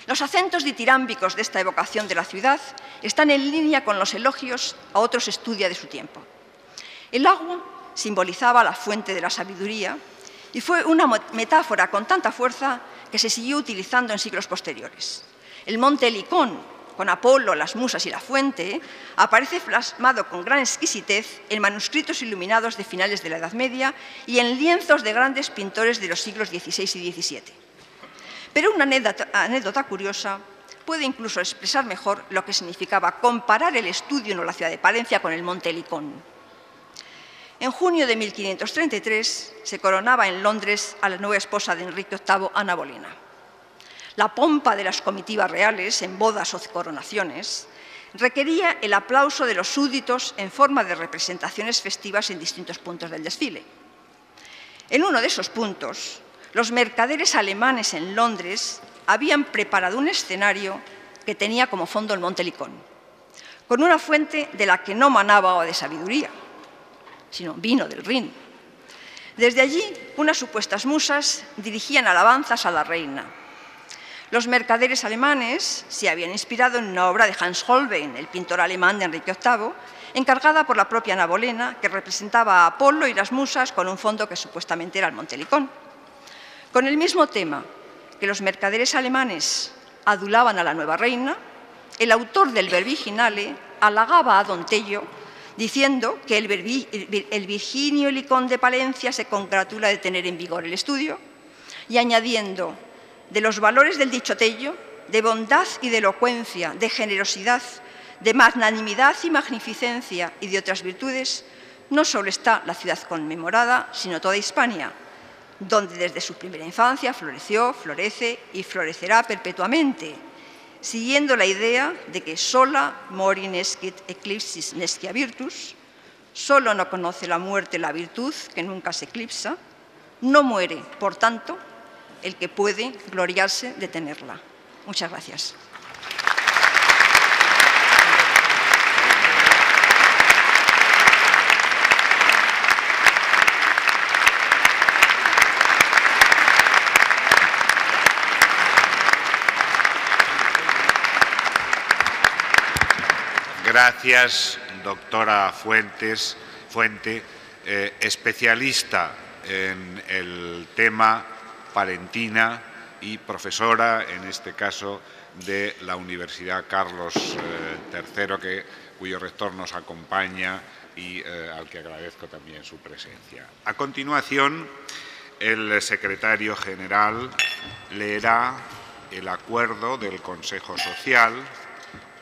Los acentos ditirámbicos de esta evocación de la ciudad están en línea con los elogios a otros estudia de su tiempo. El agua simbolizaba la fuente de la sabiduría y fue una metáfora con tanta fuerza que se siguió utilizando en siglos posteriores. El monte Helicón, con Apolo, las musas y la fuente, aparece plasmado con gran exquisitez en manuscritos iluminados de finales de la Edad Media y en lienzos de grandes pintores de los siglos XVI y XVII. Pero una anécdota curiosa puede incluso expresar mejor lo que significaba comparar el estudio en la ciudad de Palencia con el monte Helicón. En junio de 1533 se coronaba en Londres a la nueva esposa de Enrique VIII, Ana Bolena. La pompa de las comitivas reales en bodas o coronaciones requería el aplauso de los súbditos en forma de representaciones festivas en distintos puntos del desfile. En uno de esos puntos, los mercaderes alemanes en Londres habían preparado un escenario que tenía como fondo el monte Helicón, con una fuente de la que no manaba agua de sabiduría, sino vino del Rin. Desde allí, unas supuestas musas dirigían alabanzas a la reina. Los mercaderes alemanes se habían inspirado en una obra de Hans Holbein, el pintor alemán de Enrique VIII, encargada por la propia Ana Bolena, que representaba a Apolo y las musas con un fondo que supuestamente era el monte Helicón. Con el mismo tema que los mercaderes alemanes adulaban a la nueva reina, el autor del Verbiginale halagaba a Don Tello diciendo que el Virginio Helicón de Palencia se congratula de tener en vigor el estudio y añadiendo: de los valores del dicho Tello, de bondad y de elocuencia, de generosidad, de magnanimidad y magnificencia y de otras virtudes, no solo está la ciudad conmemorada, sino toda Hispania, donde desde su primera infancia floreció, florece y florecerá perpetuamente, siguiendo la idea de que sola mori nescit eclipsis nescia virtus, solo no conoce la muerte la virtud que nunca se eclipsa, no muere, por tanto, el que puede gloriarse de tenerla. Muchas gracias. Gracias, doctora Fuente, especialista en el tema palentina y profesora, en este caso, de la Universidad Carlos III, cuyo rector nos acompaña y al que agradezco también su presencia. A continuación, el secretario general leerá el acuerdo del Consejo Social,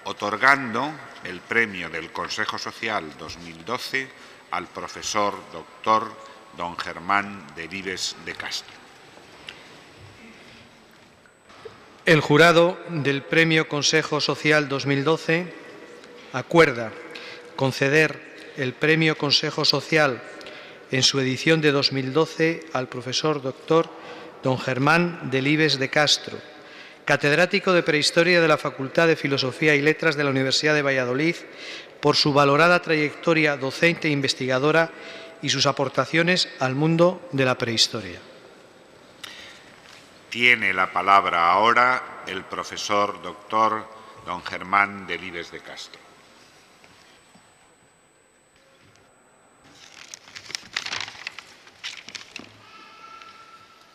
otorgando el premio del Consejo Social 2012 al profesor doctor don Germán Delibes de Castro. El jurado del Premio Consejo Social 2012 acuerda conceder el Premio Consejo Social en su edición de 2012 al profesor doctor don Germán Delibes de Castro, catedrático de Prehistoria de la Facultad de Filosofía y Letras de la Universidad de Valladolid, por su valorada trayectoria docente e investigadora y sus aportaciones al mundo de la prehistoria. Tiene la palabra ahora el profesor doctor don Germán Delibes de Castro.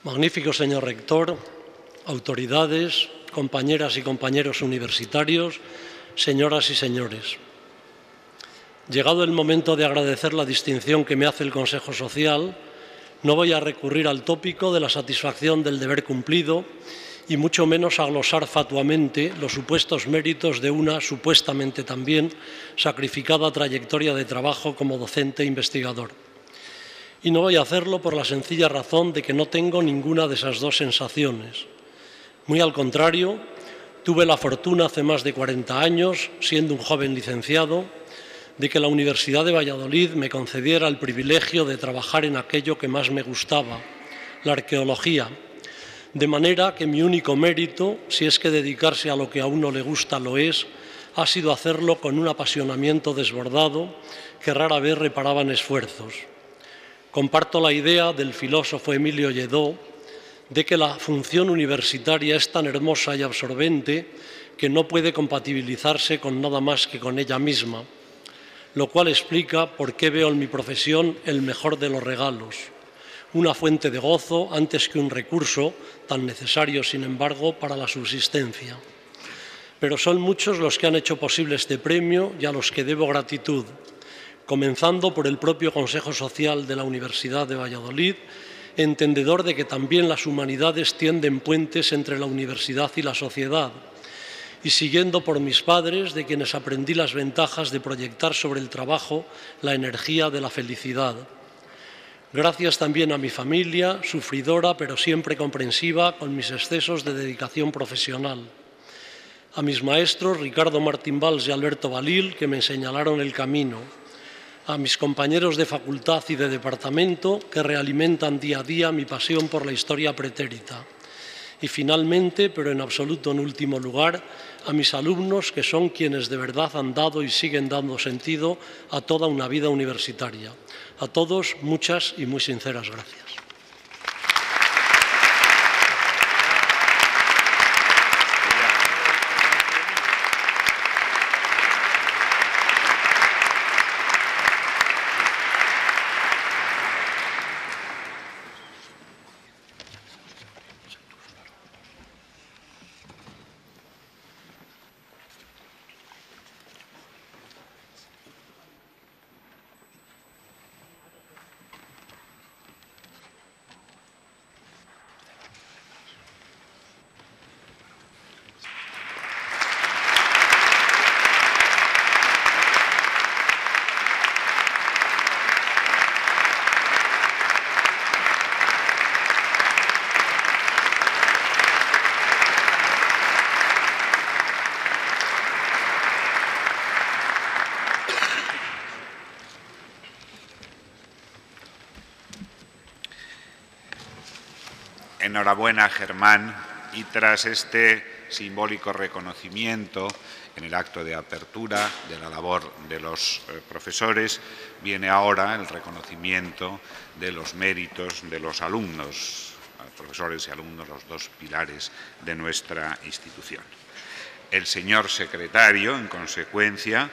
Magnífico señor rector, autoridades, compañeras y compañeros universitarios, señoras y señores. Llegado el momento de agradecer la distinción que me hace el Consejo Social, no voy a recurrir al tópico de la satisfacción del deber cumplido y mucho menos a glosar fatuamente los supuestos méritos de una, supuestamente también, sacrificada trayectoria de trabajo como docente e investigador. Y no voy a hacerlo por la sencilla razón de que no tengo ninguna de esas dos sensaciones. Muy al contrario, tuve la fortuna hace más de 40 años, siendo un joven licenciado, de que la Universidad de Valladolid me concediera el privilegio de trabajar en aquello que más me gustaba, la arqueología, de manera que mi único mérito, si es que dedicarse a lo que a uno le gusta lo es, ha sido hacerlo con un apasionamiento desbordado que rara vez reparaban esfuerzos. Comparto la idea del filósofo Emilio Lledó de que la función universitaria es tan hermosa y absorbente que no puede compatibilizarse con nada más que con ella misma, lo cual explica por qué veo en mi profesión el mejor de los regalos, una fuente de gozo antes que un recurso tan necesario, sin embargo, para la subsistencia. Pero son muchos los que han hecho posible este premio y a los que debo gratitud, comenzando por el propio Consejo Social de la Universidad de Valladolid, entendedor de que también las humanidades tienden puentes entre la universidad y la sociedad, y siguiendo por mis padres, de quienes aprendí las ventajas de proyectar sobre el trabajo la energía de la felicidad. Gracias también a mi familia, sufridora pero siempre comprensiva con mis excesos de dedicación profesional. A mis maestros Ricardo Martín Valls y Alberto Balil, que me señalaron el camino. A mis compañeros de facultad y de departamento, que realimentan día a día mi pasión por la historia pretérita. Y finalmente, pero en absoluto en último lugar, a mis alumnos, que son quienes de verdad han dado y siguen dando sentido a toda una vida universitaria. A todos, muchas y muy sinceras gracias. Enhorabuena, Germán, y tras este simbólico reconocimiento en el acto de apertura de la labor de los profesores, viene ahora el reconocimiento de los méritos de los alumnos, profesores y alumnos, los dos pilares de nuestra institución. El señor secretario, en consecuencia,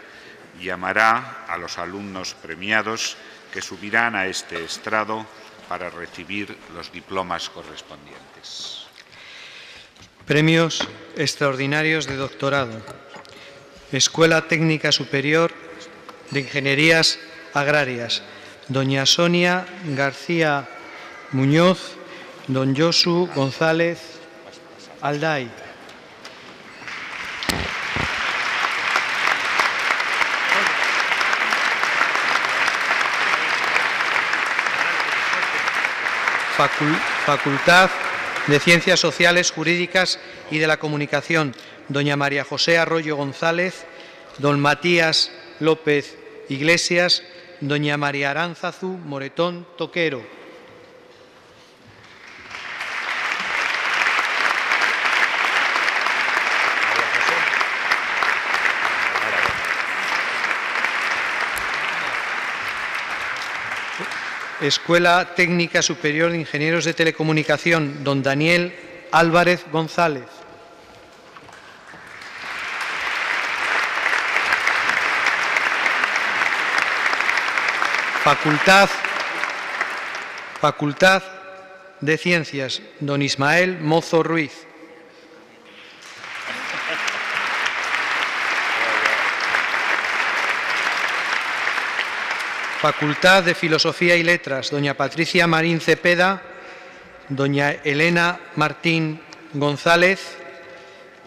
llamará a los alumnos premiados que subirán a este estrado para recibir los diplomas correspondientes. Premios extraordinarios de doctorado. Escuela Técnica Superior de Ingenierías Agrarias. Doña Sonia García Muñoz, don Josu González Alday. Facultad de Ciencias Sociales, Jurídicas y de la Comunicación, doña María José Arroyo González, don Matías López Iglesias, doña María Aránzazu Moretón Toquero. Escuela Técnica Superior de Ingenieros de Telecomunicación, don Daniel Álvarez González. Facultad de Ciencias, don Ismael Mozo Ruiz. Facultad de Filosofía y Letras, doña Patricia Marín Cepeda, doña Elena Martín González,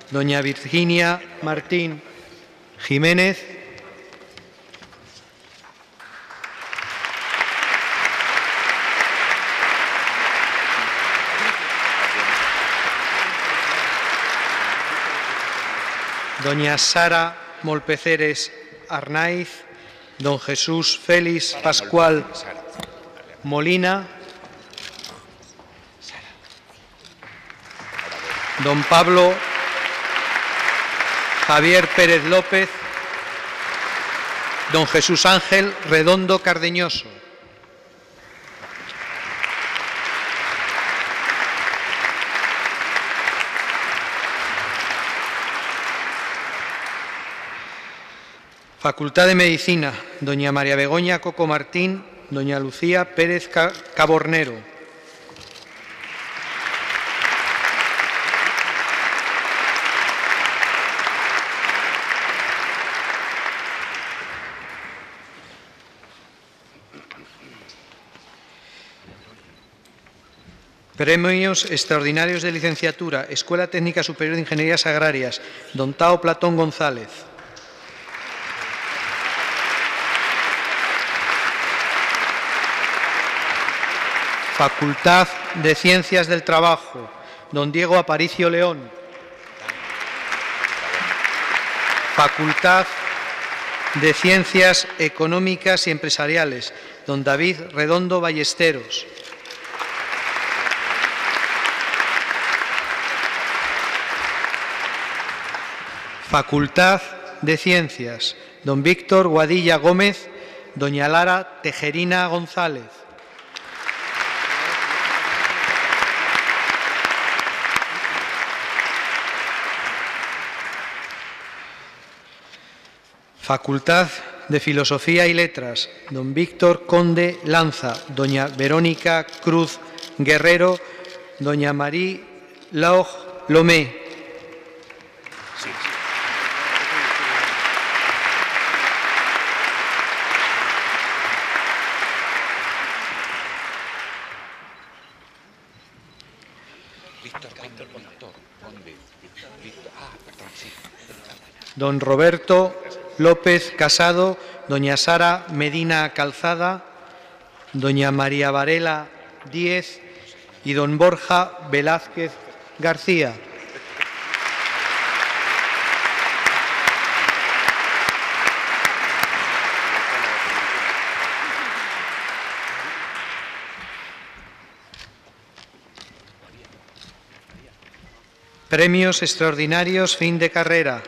doña Virginia Martín Jiménez, doña Sara Molpeceres Arnaiz, don Jesús Félix Pascual Molina, don Pablo Javier Pérez López, don Jesús Ángel Redondo Cardeñoso. Facultad de Medicina, doña María Begoña Coco Martín, doña Lucía Pérez Cabornero. Premios extraordinarios de licenciatura, Escuela Técnica Superior de Ingenierías Agrarias, don Tao Platón González. Facultad de Ciencias del Trabajo, don Diego Aparicio León. Facultad de Ciencias Económicas y Empresariales, don David Redondo Ballesteros. Facultad de Ciencias, don Víctor Guadilla Gómez, doña Lara Tejerina González. Facultad de Filosofía y Letras, don Víctor Conde Lanza, doña Verónica Cruz Guerrero, doña Marie Laug Lomé. Don Roberto López Casado, doña Sara Medina Calzada, doña María Varela Díez y don Borja Velázquez García. Premios extraordinarios fin de carrera,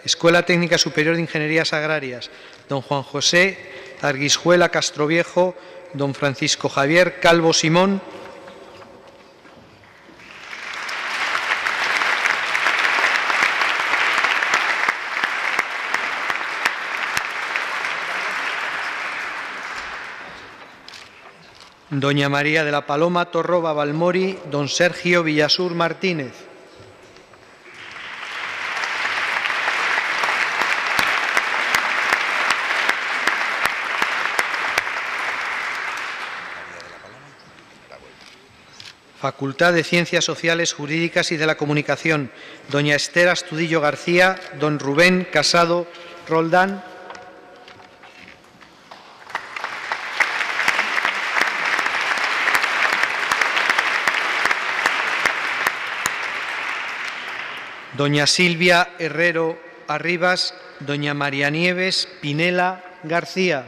Escuela Técnica Superior de Ingenierías Agrarias, don Juan José Arguisjuela Castroviejo, don Francisco Javier Calvo Simón. Doña María de la Paloma Torroba Balmori, don Sergio Villasur Martínez. Facultad de Ciencias Sociales, Jurídicas y de la Comunicación, doña Esther Astudillo García, don Rubén Casado Roldán. Doña Silvia Herrero Arribas, doña María Nieves Pinela García.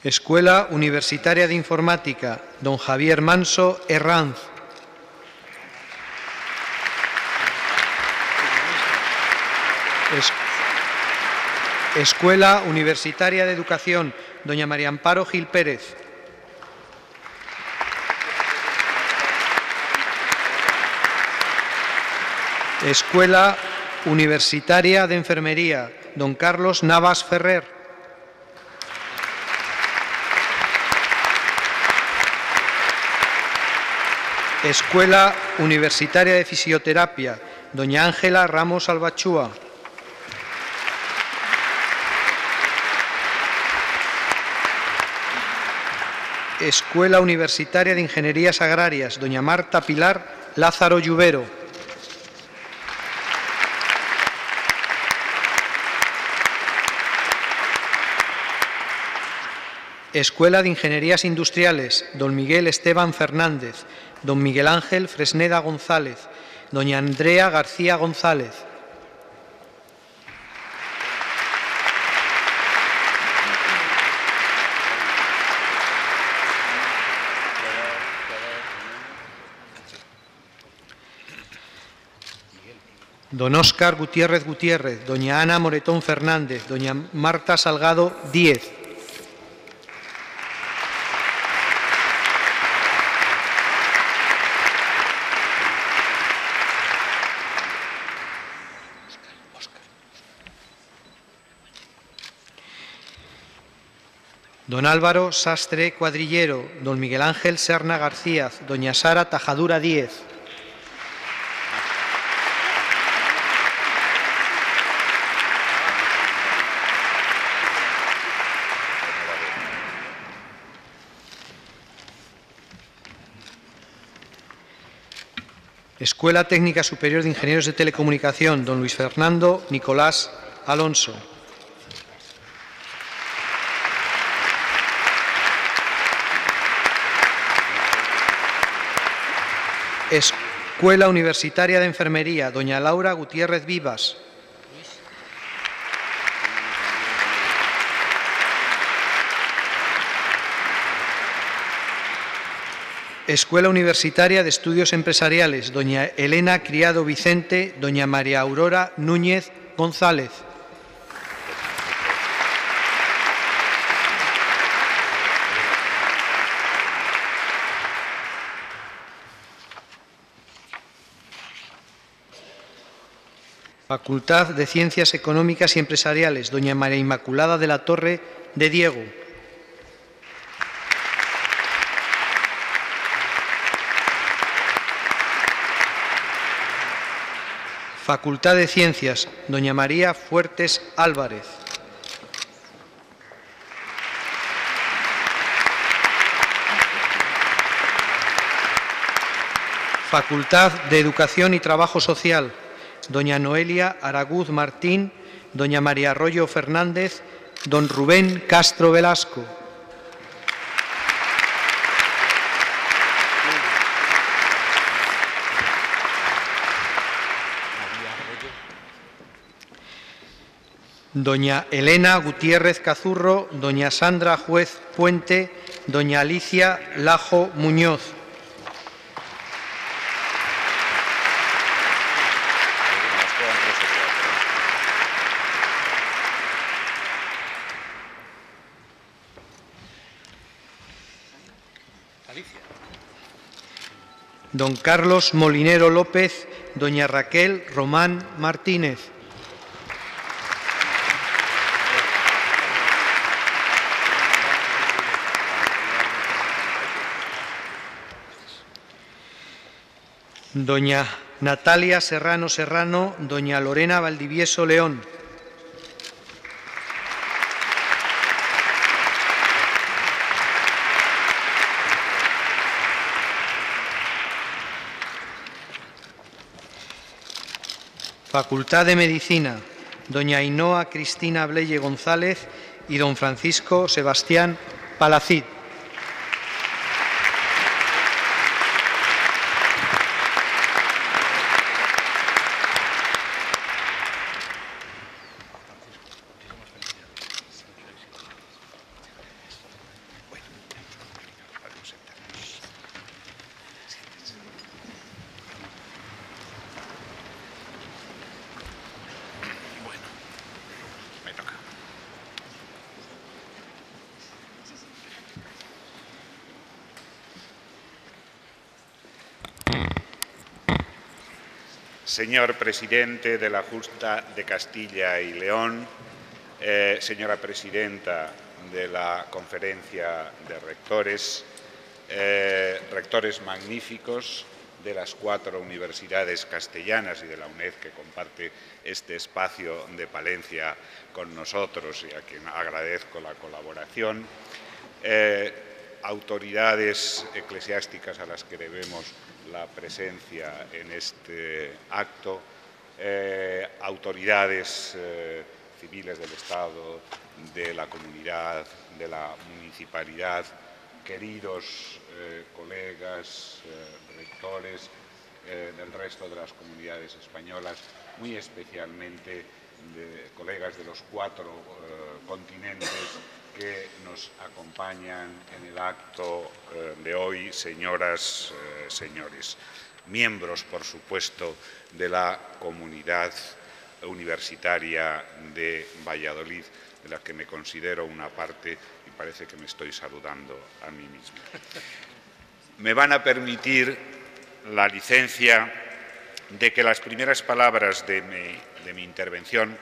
Escuela Universitaria de Informática, don Javier Manso Herranz. Escuela Universitaria de Educación, doña María Amparo Gil Pérez. Escuela Universitaria de Enfermería, don Carlos Navas Ferrer. Escuela Universitaria de Fisioterapia, doña Ángela Ramos Albachúa. Escuela Universitaria de Ingenierías Agrarias, doña Marta Pilar Lázaro Lluvero. Escuela de Ingenierías Industriales, don Miguel Esteban Fernández, don Miguel Ángel Fresneda González, doña Andrea García González. Don Óscar Gutiérrez Gutiérrez, doña Ana Moretón Fernández, doña Marta Salgado Díez. Don Álvaro Sastre Cuadrillero, don Miguel Ángel Serna García, doña Sara Tajadura Díez. Escuela Técnica Superior de Ingenieros de Telecomunicación, don Luis Fernando Nicolás Alonso. Escuela Universitaria de Enfermería, doña Laura Gutiérrez Vivas. Escuela Universitaria de Estudios Empresariales, doña Elena Criado Vicente, doña María Aurora Núñez González. Facultad de Ciencias Económicas y Empresariales, doña María Inmaculada de la Torre de Diego. Facultad de Ciencias, doña María Fuertes Álvarez. Facultad de Educación y Trabajo Social, doña Noelia Araguz Martín, doña María Arroyo Fernández, don Rubén Castro Velasco. Doña Elena Gutiérrez Cazurro, doña Sandra Juez Puente, doña Alicia Lajo Muñoz. Don Carlos Molinero López, doña Raquel Román Martínez. Doña Natalia Serrano Serrano, doña Lorena Valdivieso León. Facultad de Medicina, doña Ainhoa Cristina Bleye González y don Francisco Sebastián Palacid. Señor presidente de la Junta de Castilla y León, señora presidenta de la Conferencia de Rectores, rectores magníficos de las 4 universidades castellanas y de la UNED, que comparte este espacio de Palencia con nosotros y a quien agradezco la colaboración, autoridades eclesiásticas a las que debemos la presencia en este acto, autoridades civiles del Estado, de la comunidad, de la municipalidad, queridos colegas, rectores del resto de las comunidades españolas, muy especialmente de colegas de los 4 continentes que nos acompañan en el acto de hoy, señoras, señores, miembros, por supuesto, de la comunidad universitaria de Valladolid, de la que me considero una parte y parece que me estoy saludando a mí mismo. Me van a permitir la licencia de que las primeras palabras de mi intervención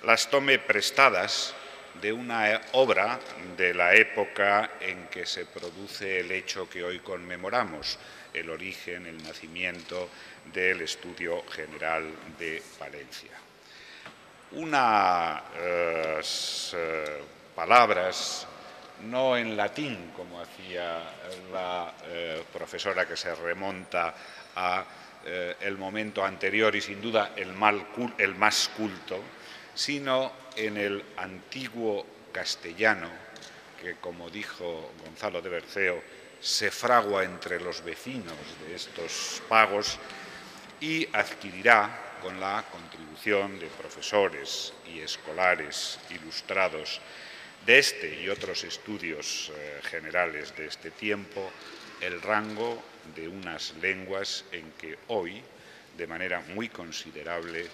las tome prestadas de una obra de la época en que se produce el hecho que hoy conmemoramos, el origen, el nacimiento del Estudio General de Palencia. Unas palabras, no en latín, como hacía la profesora que se remonta a el momento anterior y sin duda el más culto, sino en el antiguo castellano que, como dijo Gonzalo de Berceo, se fragua entre los vecinos de estos pagos y adquirirá, con la contribución de profesores y escolares ilustrados de este y otros estudios generales de este tiempo, el rango de unas lenguas en que hoy, de manera muy considerable,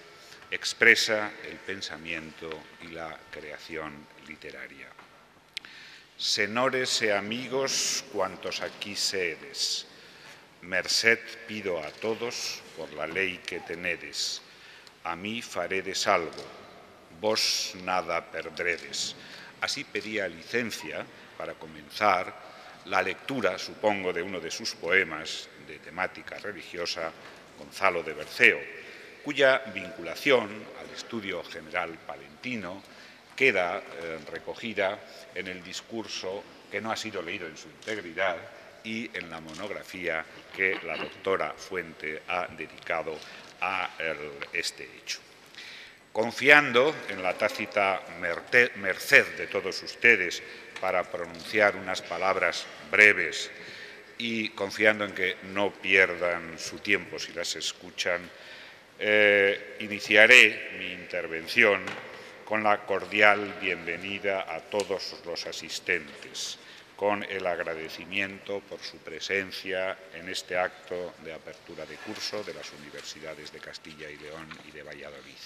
expresa el pensamiento y la creación literaria. Senores e amigos cuantos aquí sedes, merced pido a todos por la ley que tenedes, a mí faredes algo, vos nada perdredes. Así pedía licencia para comenzar la lectura, supongo, de uno de sus poemas de temática religiosa, Gonzalo de Berceo, cuya vinculación al Estudio General Palentino queda recogida en el discurso que no ha sido leído en su integridad y en la monografía que la doctora Fuente ha dedicado a este hecho. Confiando en la tácita merced de todos ustedes para pronunciar unas palabras breves y confiando en que no pierdan su tiempo si las escuchan, iniciaré mi intervención con la cordial bienvenida a todos los asistentes, con el agradecimiento por su presencia en este acto de apertura de curso de las universidades de Castilla y León y de Valladolid.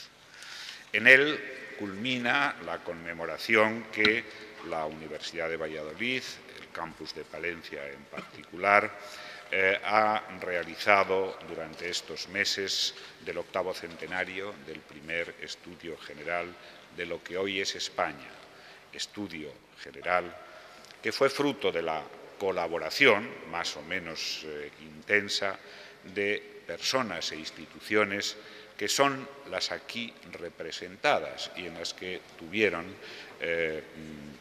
En él culmina la conmemoración que la Universidad de Valladolid, el campus de Palencia en particular, ha realizado durante estos meses del 8º centenario del primer estudio general de lo que hoy es España, estudio general que fue fruto de la colaboración más o menos intensa de personas e instituciones que son las aquí representadas y en las que tuvieron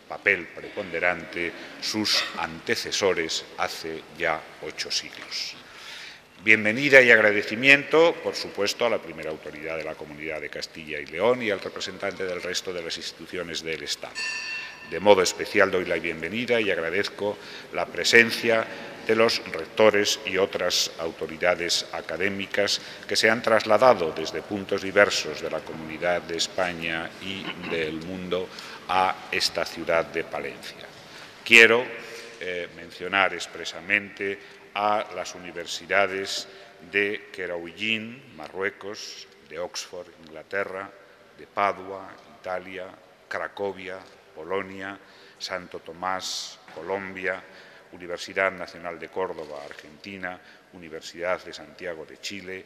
papel preponderante sus antecesores hace ya 8 siglos. Bienvenida y agradecimiento, por supuesto, a la primera autoridad de la Comunidad de Castilla y León y al representante del resto de las instituciones del Estado. De modo especial doy la bienvenida y agradezco la presencia de los rectores y otras autoridades académicas que se han trasladado desde puntos diversos de la Comunidad de España y del mundo a esta ciudad de Palencia. Quiero mencionar expresamente a las universidades de Querauillín, Marruecos, de Oxford, Inglaterra, de Padua, Italia, Cracovia, Polonia, Santo Tomás, Colombia, Universidad Nacional de Córdoba, Argentina, Universidad de Santiago de Chile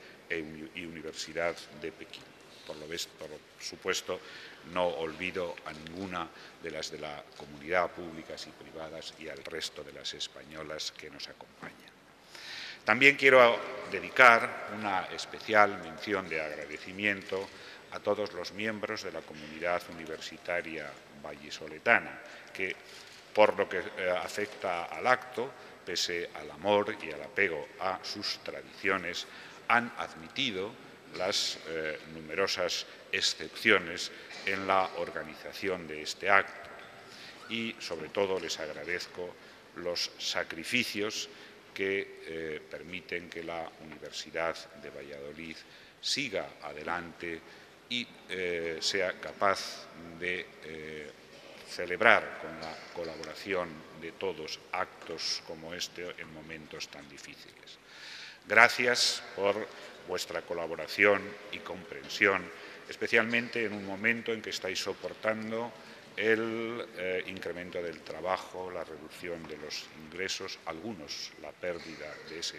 y Universidad de Pekín. Por supuesto, no olvido a ninguna de las de la comunidad públicas y privadas y al resto de las españolas que nos acompañan. También quiero dedicar una especial mención de agradecimiento a todos los miembros de la comunidad universitaria vallisoletana que, por lo que afecta al acto, pese al amor y al apego a sus tradiciones, han admitido las numerosas excepciones en la organización de este acto y, sobre todo, les agradezco los sacrificios que permiten que la Universidad de Valladolid siga adelante y sea capaz de celebrar con la colaboración de todos actos como este en momentos tan difíciles. Gracias por vuestra colaboración y comprensión, especialmente en un momento en que estáis soportando el incremento del trabajo, la reducción de los ingresos, algunos la pérdida de ese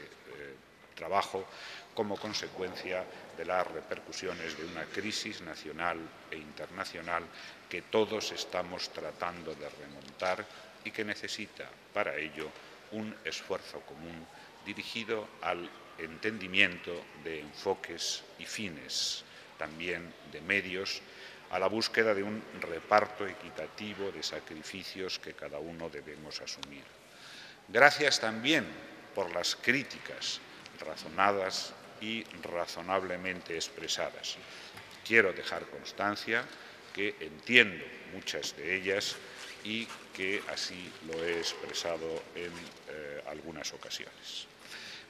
trabajo como consecuencia de las repercusiones de una crisis nacional e internacional que todos estamos tratando de remontar y que necesita para ello un esfuerzo común dirigido al entendimiento de enfoques y fines, también de medios, a la búsqueda de un reparto equitativo de sacrificios que cada uno debemos asumir. Gracias también por las críticas razonadas y razonablemente expresadas. Quiero dejar constancia que entiendo muchas de ellas y que así lo he expresado en algunas ocasiones.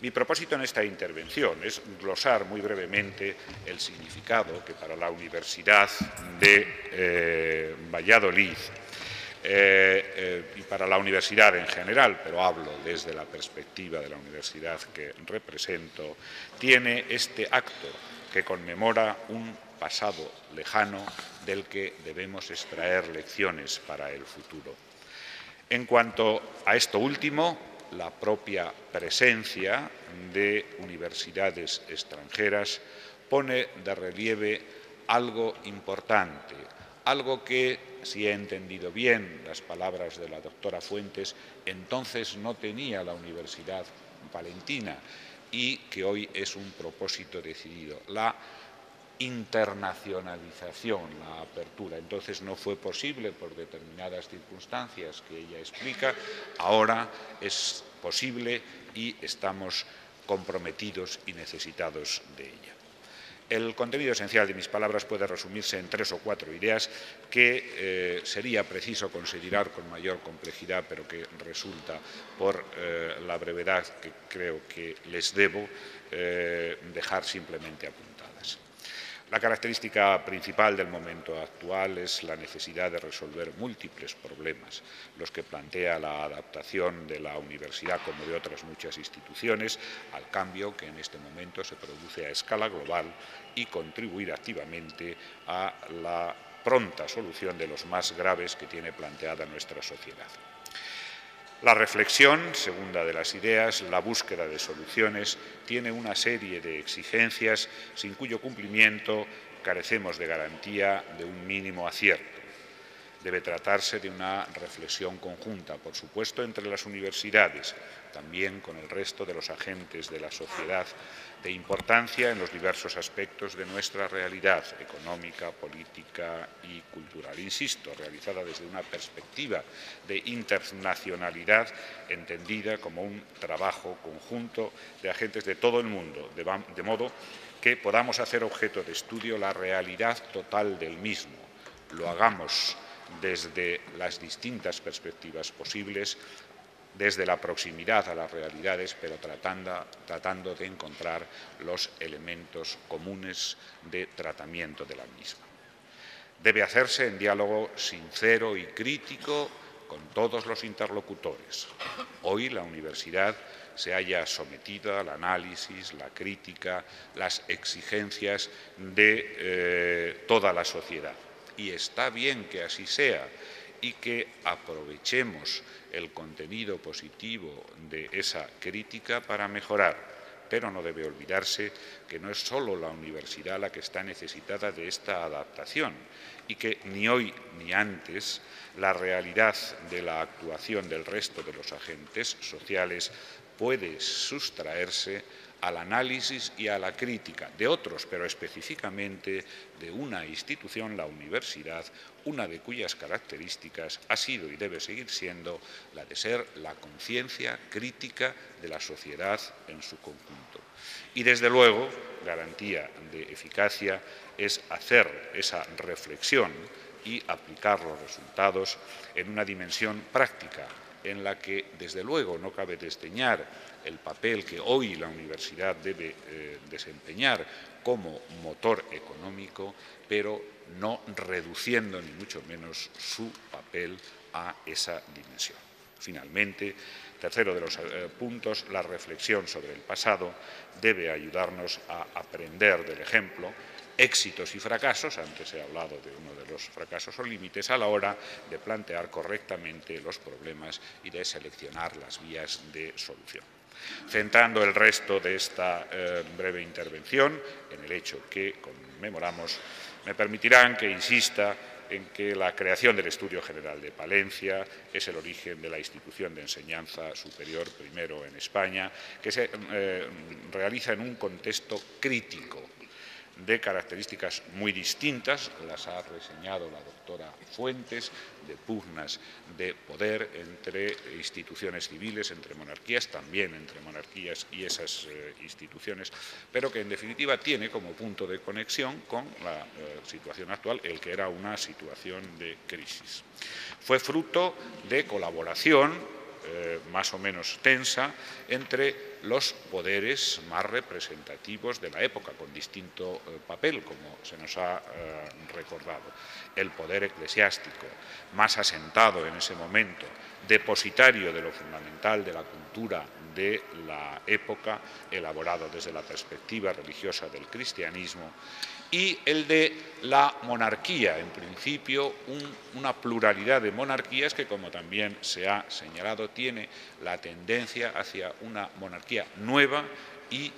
Mi propósito en esta intervención es glosar muy brevemente el significado que para la Universidad de Valladolid y para la universidad en general, pero hablo desde la perspectiva de la universidad que represento, tiene este acto que conmemora un pasado lejano del que debemos extraer lecciones para el futuro. En cuanto a esto último, la propia presencia de universidades extranjeras pone de relieve algo importante, algo que, si he entendido bien las palabras de la doctora Fuentes, entonces no tenía la Universidad Palentina y que hoy es un propósito decidido, la internacionalización, la apertura. Entonces no fue posible por determinadas circunstancias que ella explica, ahora es posible y estamos comprometidos y necesitados de ella. El contenido esencial de mis palabras puede resumirse en 3 o 4 ideas que sería preciso considerar con mayor complejidad, pero que resulta, por la brevedad que creo que les debo, dejar simplemente apuntadas. La característica principal del momento actual es la necesidad de resolver múltiples problemas, los que plantea la adaptación de la universidad, como de otras muchas instituciones, al cambio que en este momento se produce a escala global y contribuir activamente a la pronta solución de los más graves que tiene planteada nuestra sociedad. La reflexión, segunda de las ideas, la búsqueda de soluciones, tiene una serie de exigencias sin cuyo cumplimiento carecemos de garantía de un mínimo acierto. Debe tratarse de una reflexión conjunta, por supuesto, entre las universidades, también con el resto de los agentes de la sociedad, de importancia en los diversos aspectos de nuestra realidad económica, política y cultural. Insisto, realizada desde una perspectiva de internacionalidad entendida como un trabajo conjunto de agentes de todo el mundo, de modo que podamos hacer objeto de estudio la realidad total del mismo. Lo hagamos desde las distintas perspectivas posibles, desde la proximidad a las realidades, pero tratando de encontrar los elementos comunes de tratamiento de la misma. Debe hacerse en diálogo sincero y crítico con todos los interlocutores. Hoy la universidad se haya sometido al análisis, la crítica, las exigencias de toda la sociedad. Y está bien que así sea y que aprovechemos el contenido positivo de esa crítica para mejorar, pero no debe olvidarse que no es solo la universidad la que está necesitada de esta adaptación y que ni hoy ni antes la realidad de la actuación del resto de los agentes sociales puede sustraerse al análisis y a la crítica de otros, pero específicamente de una institución, la universidad, una de cuyas características ha sido y debe seguir siendo la de ser la conciencia crítica de la sociedad en su conjunto. Y, desde luego, garantía de eficacia es hacer esa reflexión y aplicar los resultados en una dimensión práctica, en la que, desde luego, no cabe desdeñar el papel que hoy la universidad debe desempeñar como motor económico, pero no reduciendo ni mucho menos su papel a esa dimensión. Finalmente, tercero de los puntos, la reflexión sobre el pasado debe ayudarnos a aprender del ejemplo, éxitos y fracasos, antes he hablado de uno de los fracasos o límites, a la hora de plantear correctamente los problemas y de seleccionar las vías de solución. Centrando el resto de esta breve intervención en el hecho que conmemoramos, me permitirán que insista en que la creación del Estudio General de Palencia es el origen de la institución de enseñanza superior, primero en España, que se realiza en un contexto crítico de características muy distintas, las ha reseñado la doctora Fuentes, de pugnas de poder entre instituciones civiles, entre monarquías, también entre monarquías y esas instituciones, pero que en definitiva tiene como punto de conexión con la situación actual, el que era una situación de crisis. Fue fruto de colaboración más o menos tensa entre los poderes más representativos de la época, con distinto papel, como se nos ha recordado. El poder eclesiástico, más asentado en ese momento, depositario de lo fundamental de la cultura de la época, elaborado desde la perspectiva religiosa del cristianismo, y el de la monarquía, en principio una pluralidad de monarquías que, como también se ha señalado, tiene la tendencia hacia una monarquía nueva y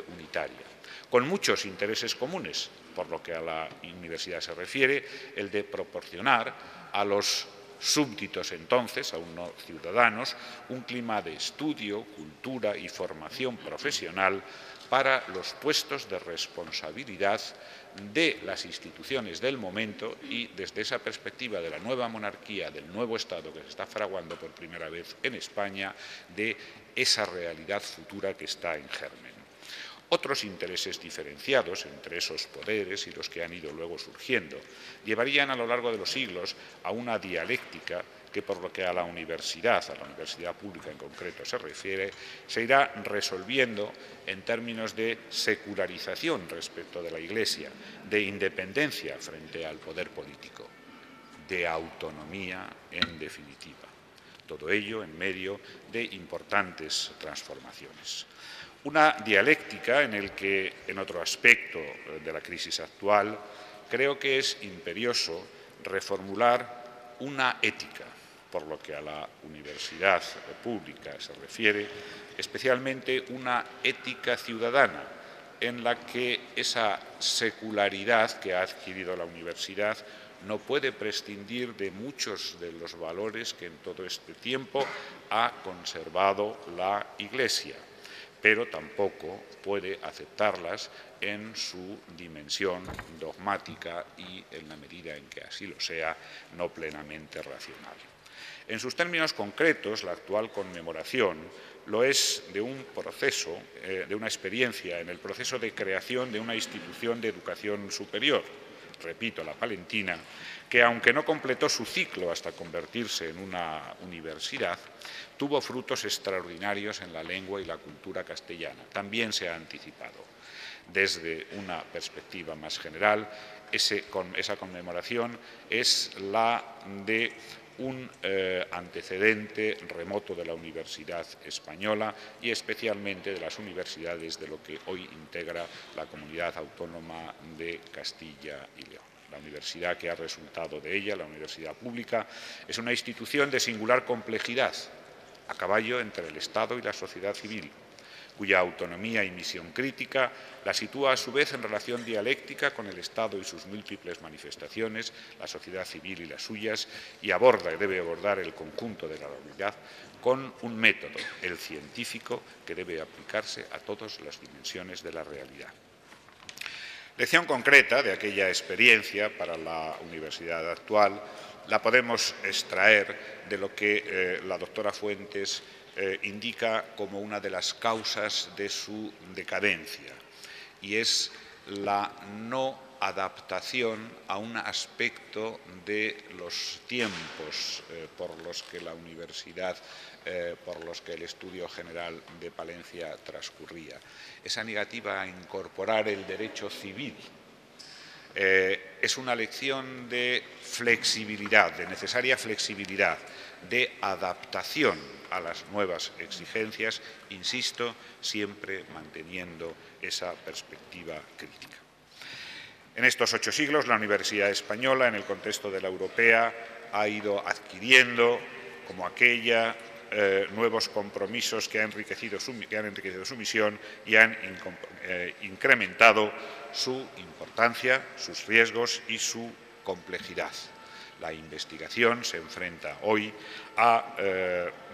unitaria, con muchos intereses comunes, por lo que a la universidad se refiere, el de proporcionar a los súbditos entonces, aún no ciudadanos, un clima de estudio, cultura y formación profesional para los puestos de responsabilidad de las instituciones del momento y, desde esa perspectiva de la nueva monarquía, del nuevo Estado que se está fraguando por primera vez en España, de esa realidad futura que está en germen. Otros intereses diferenciados entre esos poderes y los que han ido luego surgiendo llevarían a lo largo de los siglos a una dialéctica que, por lo que a la universidad pública en concreto se refiere, se irá resolviendo en términos de secularización respecto de la Iglesia, de independencia frente al poder político, de autonomía en definitiva. Todo ello en medio de importantes transformaciones. Una dialéctica en el que, en otro aspecto de la crisis actual, creo que es imperioso reformular una ética, por lo que a la universidad pública se refiere, especialmente una ética ciudadana, en la que esa secularidad que ha adquirido la universidad no puede prescindir de muchos de los valores que en todo este tiempo ha conservado la Iglesia, pero tampoco puede aceptarlas en su dimensión dogmática y, en la medida en que así lo sea, no plenamente racional. En sus términos concretos, la actual conmemoración lo es de un proceso, de una experiencia en el proceso de creación de una institución de educación superior, repito, la palentina, que, aunque no completó su ciclo hasta convertirse en una universidad, tuvo frutos extraordinarios en la lengua y la cultura castellana. También se ha anticipado. Desde una perspectiva más general, esa conmemoración es la de un antecedente remoto de la Universidad Española y especialmente de las universidades de lo que hoy integra la Comunidad Autónoma de Castilla y León. La universidad que ha resultado de ella, la universidad pública, es una institución de singular complejidad, a caballo entre el Estado y la sociedad civil, cuya autonomía y misión crítica la sitúa a su vez en relación dialéctica con el Estado y sus múltiples manifestaciones, la sociedad civil y las suyas, y aborda y debe abordar el conjunto de la realidad con un método, el científico, que debe aplicarse a todas las dimensiones de la realidad. Lección concreta de aquella experiencia para la universidad actual la podemos extraer de lo que la doctora Fuentes indica como una de las causas de su decadencia, y es la no adaptación a un aspecto de los tiempos por los que la universidad, por los que el estudio general de Palencia transcurría. Esa negativa a incorporar el derecho civil es una lección de flexibilidad, de necesaria flexibilidad, de adaptación a las nuevas exigencias, insisto, siempre manteniendo esa perspectiva crítica. En estos 8 siglos, la Universidad Española, en el contexto de la europea, ha ido adquiriendo, como aquella, nuevos compromisos que han enriquecido su misión y han incrementado su importancia, sus riesgos y su complejidad. La investigación se enfrenta hoy a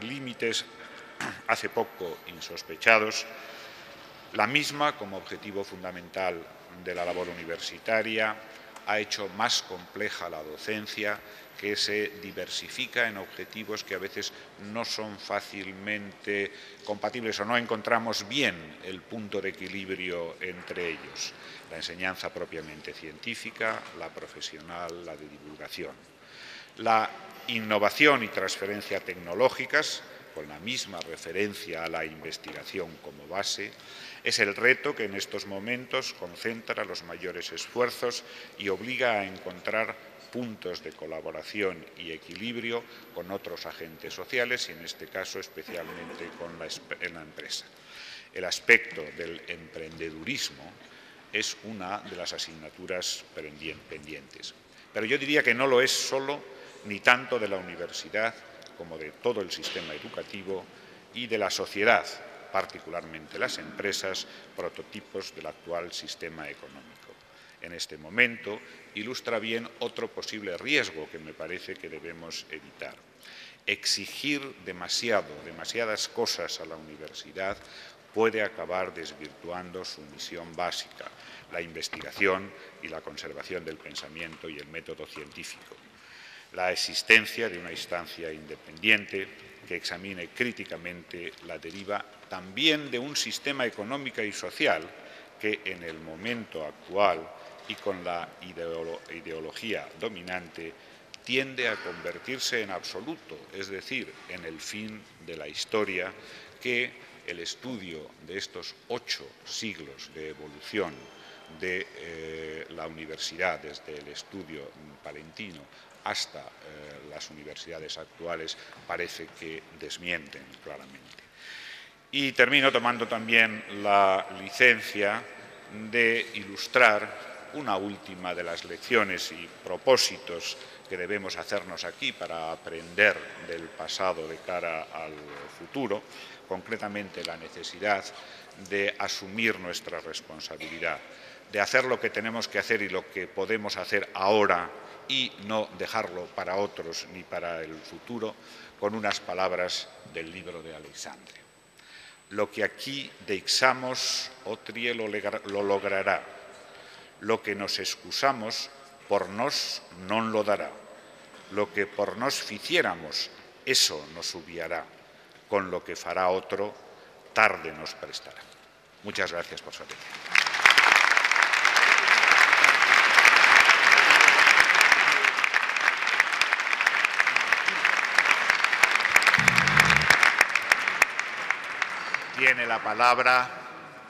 límites hace poco insospechados. La misma, como objetivo fundamental de la labor universitaria, ha hecho más compleja la docencia, que se diversifica en objetivos que a veces no son fácilmente compatibles o no encontramos bien el punto de equilibrio entre ellos. La enseñanza propiamente científica, la profesional, la de divulgación. La innovación y transferencia tecnológicas, con la misma referencia a la investigación como base, es el reto que en estos momentos concentra los mayores esfuerzos y obliga a encontrar puntos de colaboración y equilibrio con otros agentes sociales y, en este caso, especialmente en la empresa. El aspecto del emprendedurismo es una de las asignaturas pendientes. Pero yo diría que no lo es solo ni tanto de la universidad como de todo el sistema educativo y de la sociedad, particularmente las empresas, prototipos del actual sistema económico. En este momento ilustra bien otro posible riesgo que me parece que debemos evitar. Exigir demasiadas cosas a la universidad puede acabar desvirtuando su misión básica, la investigación y la conservación del pensamiento y el método científico. La existencia de una instancia independiente que examine críticamente la deriva también de un sistema económico y social que en el momento actual y con la ideología dominante tiende a convertirse en absoluto, es decir, en el fin de la historia, que el estudio de estos 8 siglos de evolución de la universidad, desde el estudio palentino hasta las universidades actuales, parece que desmienten claramente. Y termino tomando también la licencia de ilustrar una última de las lecciones y propósitos que debemos hacernos aquí para aprender del pasado de cara al futuro, concretamente la necesidad de asumir nuestra responsabilidad, de hacer lo que tenemos que hacer y lo que podemos hacer ahora y no dejarlo para otros ni para el futuro, con unas palabras del libro de Aleixandre. Lo que aquí deixamos, otrie lo logrará. Lo que nos excusamos, por nos non lo dará. Lo que por nos ficiéramos, eso nos hubiará. Con lo que fará otro, tarde nos prestará. Muchas gracias por su atención. Tiene la palabra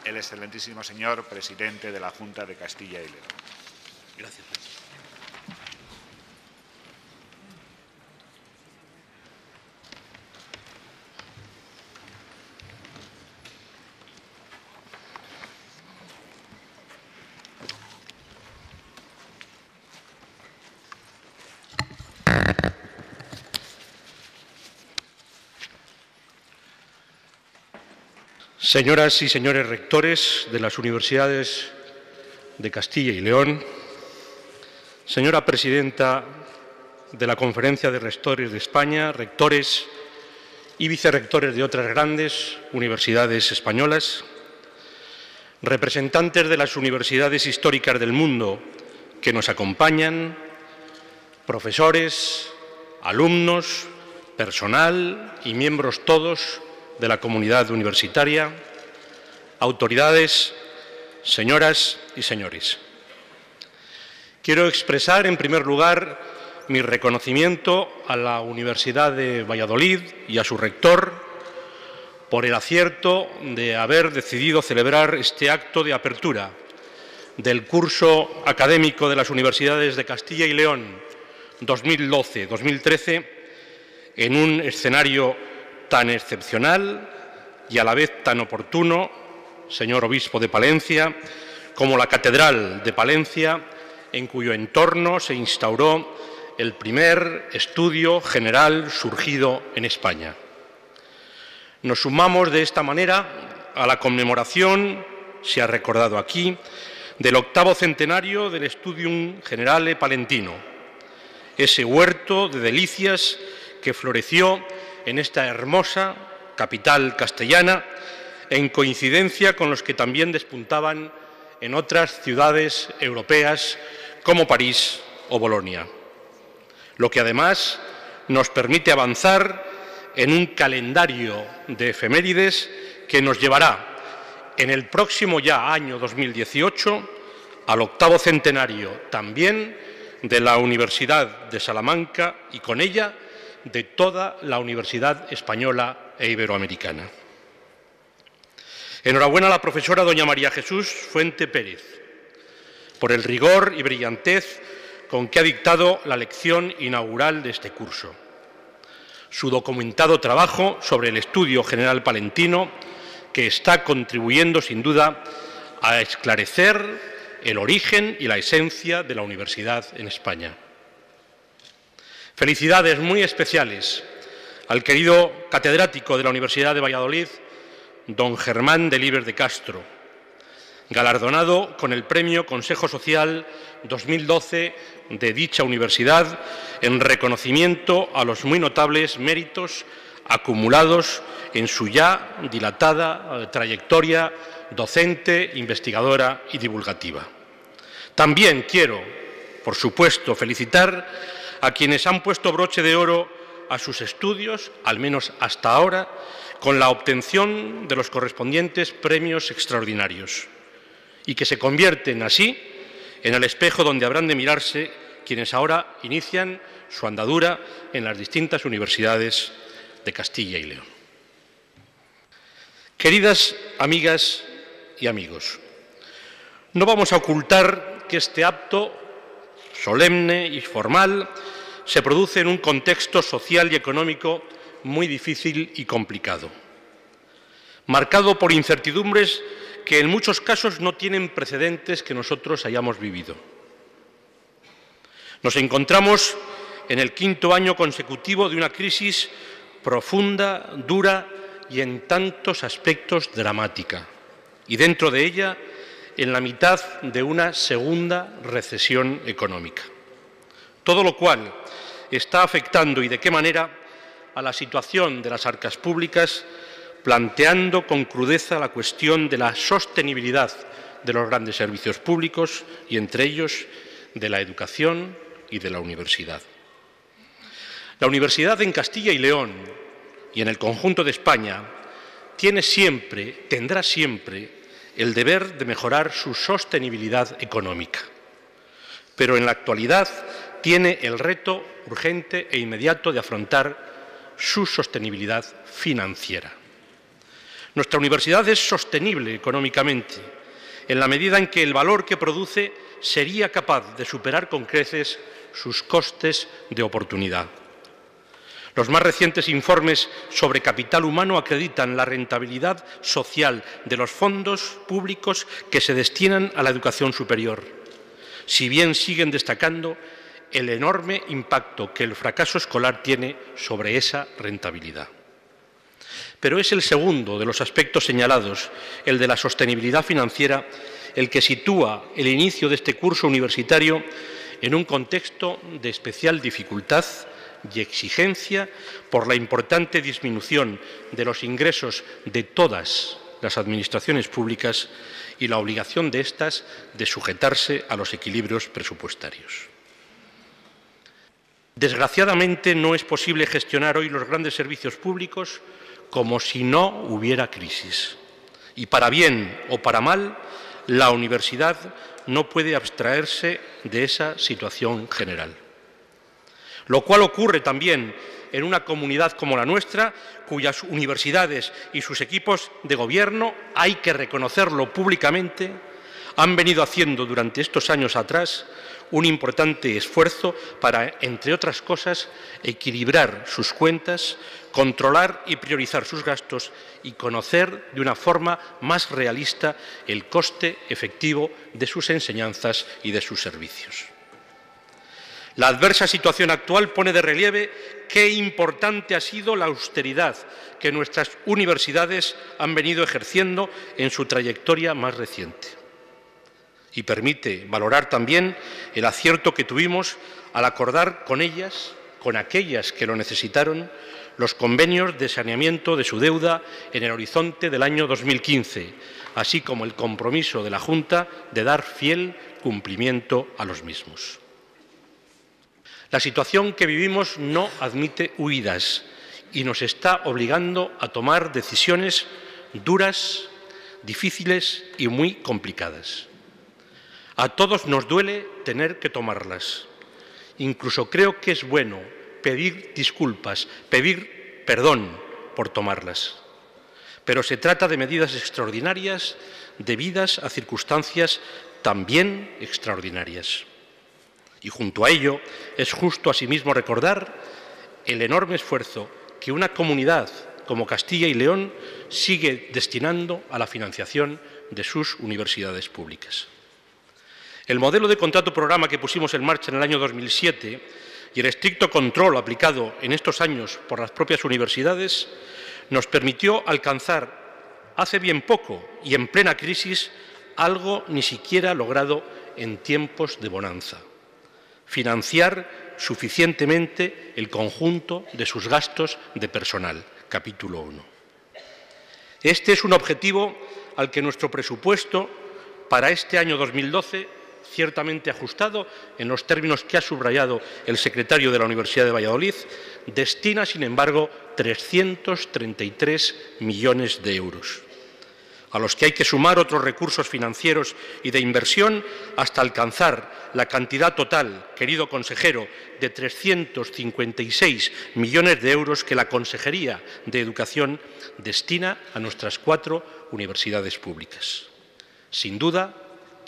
el excelentísimo señor presidente de la Junta de Castilla y León. Gracias. Señoras y señores rectores de las universidades de Castilla y León, señora presidenta de la Conferencia de Rectores de España, rectores y vicerrectores de otras grandes universidades españolas, representantes de las universidades históricas del mundo que nos acompañan, profesores, alumnos, personal y miembros todos de la comunidad universitaria, autoridades, señoras y señores. Quiero expresar, en primer lugar, mi reconocimiento a la Universidad de Valladolid y a su rector por el acierto de haber decidido celebrar este acto de apertura del curso académico de las Universidades de Castilla y León 2012-2013 en un escenario tan excepcional y a la vez tan oportuno, señor obispo de Palencia, como la Catedral de Palencia, en cuyo entorno se instauró el primer estudio general surgido en España. Nos sumamos de esta manera a la conmemoración, se ha recordado aquí, del 8º centenario del Studium Generale Palentino, ese huerto de delicias que floreció en esta hermosa capital castellana, en coincidencia con los que también despuntaban en otras ciudades europeas como París o Bolonia, lo que además nos permite avanzar en un calendario de efemérides que nos llevará en el próximo ya año 2018 al 8º centenario también de la Universidad de Salamanca y con ella de toda la Universidad Española e Iberoamericana. Enhorabuena a la profesora doña María Jesús Fuente Pérez por el rigor y brillantez con que ha dictado la lección inaugural de este curso. Su documentado trabajo sobre el estudio general palentino, que está contribuyendo sin duda a esclarecer el origen y la esencia de la universidad en España. Felicidades muy especiales al querido catedrático de la Universidad de Valladolid, don Germán Delibes de Castro, galardonado con el Premio Consejo Social 2012 de dicha universidad en reconocimiento a los muy notables méritos acumulados en su ya dilatada trayectoria docente, investigadora y divulgativa. También quiero, por supuesto, felicitar a quienes han puesto broche de oro a sus estudios, al menos hasta ahora, con la obtención de los correspondientes premios extraordinarios, y que se convierten así en el espejo donde habrán de mirarse quienes ahora inician su andadura en las distintas universidades de Castilla y León. Queridas amigas y amigos, no vamos a ocultar que este acto solemne y formal se produce en un contexto social y económico muy difícil y complicado, marcado por incertidumbres que en muchos casos no tienen precedentes que nosotros hayamos vivido. Nos encontramos en el 5º año consecutivo de una crisis profunda, dura y en tantos aspectos dramática, y dentro de ella en la mitad de una segunda recesión económica. Todo lo cual está afectando, y de qué manera, a la situación de las arcas públicas, planteando con crudeza la cuestión de la sostenibilidad de los grandes servicios públicos y, entre ellos, de la educación y de la universidad. La universidad en Castilla y León y en el conjunto de España tendrá siempre el deber de mejorar su sostenibilidad económica, pero en la actualidad tiene el reto urgente e inmediato de afrontar su sostenibilidad financiera. Nuestra universidad es sostenible económicamente en la medida en que el valor que produce sería capaz de superar con creces sus costes de oportunidad. Los más recientes informes sobre capital humano acreditan la rentabilidad social de los fondos públicos que se destinan a la educación superior, si bien siguen destacando el enorme impacto que el fracaso escolar tiene sobre esa rentabilidad. Pero es el segundo de los aspectos señalados, el de la sostenibilidad financiera, el que sitúa el inicio de este curso universitario en un contexto de especial dificultad y exigencia por la importante disminución de los ingresos de todas las administraciones públicas y la obligación de éstas de sujetarse a los equilibrios presupuestarios. Desgraciadamente, no es posible gestionar hoy los grandes servicios públicos como si no hubiera crisis. Y para bien o para mal, la universidad no puede abstraerse de esa situación general. Lo cual ocurre también en una comunidad como la nuestra, cuyas universidades y sus equipos de gobierno, hay que reconocerlo públicamente, han venido haciendo durante estos años atrás un importante esfuerzo para, entre otras cosas, equilibrar sus cuentas, controlar y priorizar sus gastos y conocer de una forma más realista el coste efectivo de sus enseñanzas y de sus servicios. La adversa situación actual pone de relieve qué importante ha sido la austeridad que nuestras universidades han venido ejerciendo en su trayectoria más reciente. Y permite valorar también el acierto que tuvimos al acordar con ellas, con aquellas que lo necesitaron, los convenios de saneamiento de su deuda en el horizonte del año 2015, así como el compromiso de la Junta de dar fiel cumplimiento a los mismos. La situación que vivimos no admite huidas y nos está obligando a tomar decisiones duras, difíciles y muy complicadas. A todos nos duele tener que tomarlas. Incluso creo que es bueno pedir disculpas, pedir perdón por tomarlas. Pero se trata de medidas extraordinarias debidas a circunstancias también extraordinarias. Y junto a ello es justo asimismo recordar el enorme esfuerzo que una comunidad como Castilla y León sigue destinando a la financiación de sus universidades públicas. El modelo de contrato-programa que pusimos en marcha en el año 2007 y el estricto control aplicado en estos años por las propias universidades nos permitió alcanzar hace bien poco y en plena crisis algo ni siquiera logrado en tiempos de bonanza: financiar suficientemente el conjunto de sus gastos de personal. Capítulo 1. Este es un objetivo al que nuestro presupuesto para este año 2012, ciertamente ajustado en los términos que ha subrayado el secretario de la Universidad de Valladolid, destina, sin embargo, 333 millones de euros, a los que hay que sumar otros recursos financieros y de inversión hasta alcanzar la cantidad total, querido consejero, de 356 millones de euros que la Consejería de Educación destina a nuestras 4 universidades públicas. Sin duda,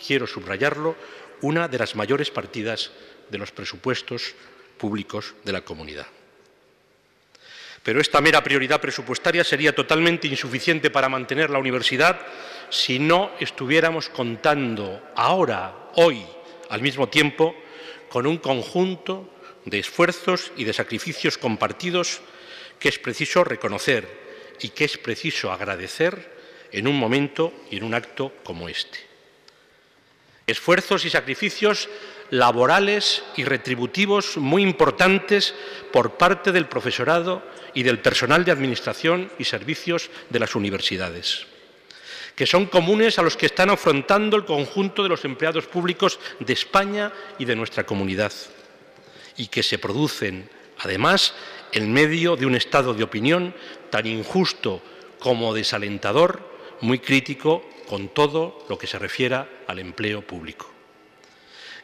quiero subrayarlo, una de las mayores partidas de los presupuestos públicos de la comunidad. Pero esta mera prioridad presupuestaria sería totalmente insuficiente para mantener la universidad si no estuviéramos contando ahora, hoy, al mismo tiempo, con un conjunto de esfuerzos y de sacrificios compartidos que es preciso reconocer y que es preciso agradecer en un momento y en un acto como este. Esfuerzos y sacrificios laborales y retributivos muy importantes por parte del profesorado y del personal de administración y servicios de las universidades, que son comunes a los que están afrontando el conjunto de los empleados públicos de España y de nuestra comunidad, y que se producen, además, en medio de un estado de opinión tan injusto como desalentador, muy crítico con todo lo que se refiera al empleo público.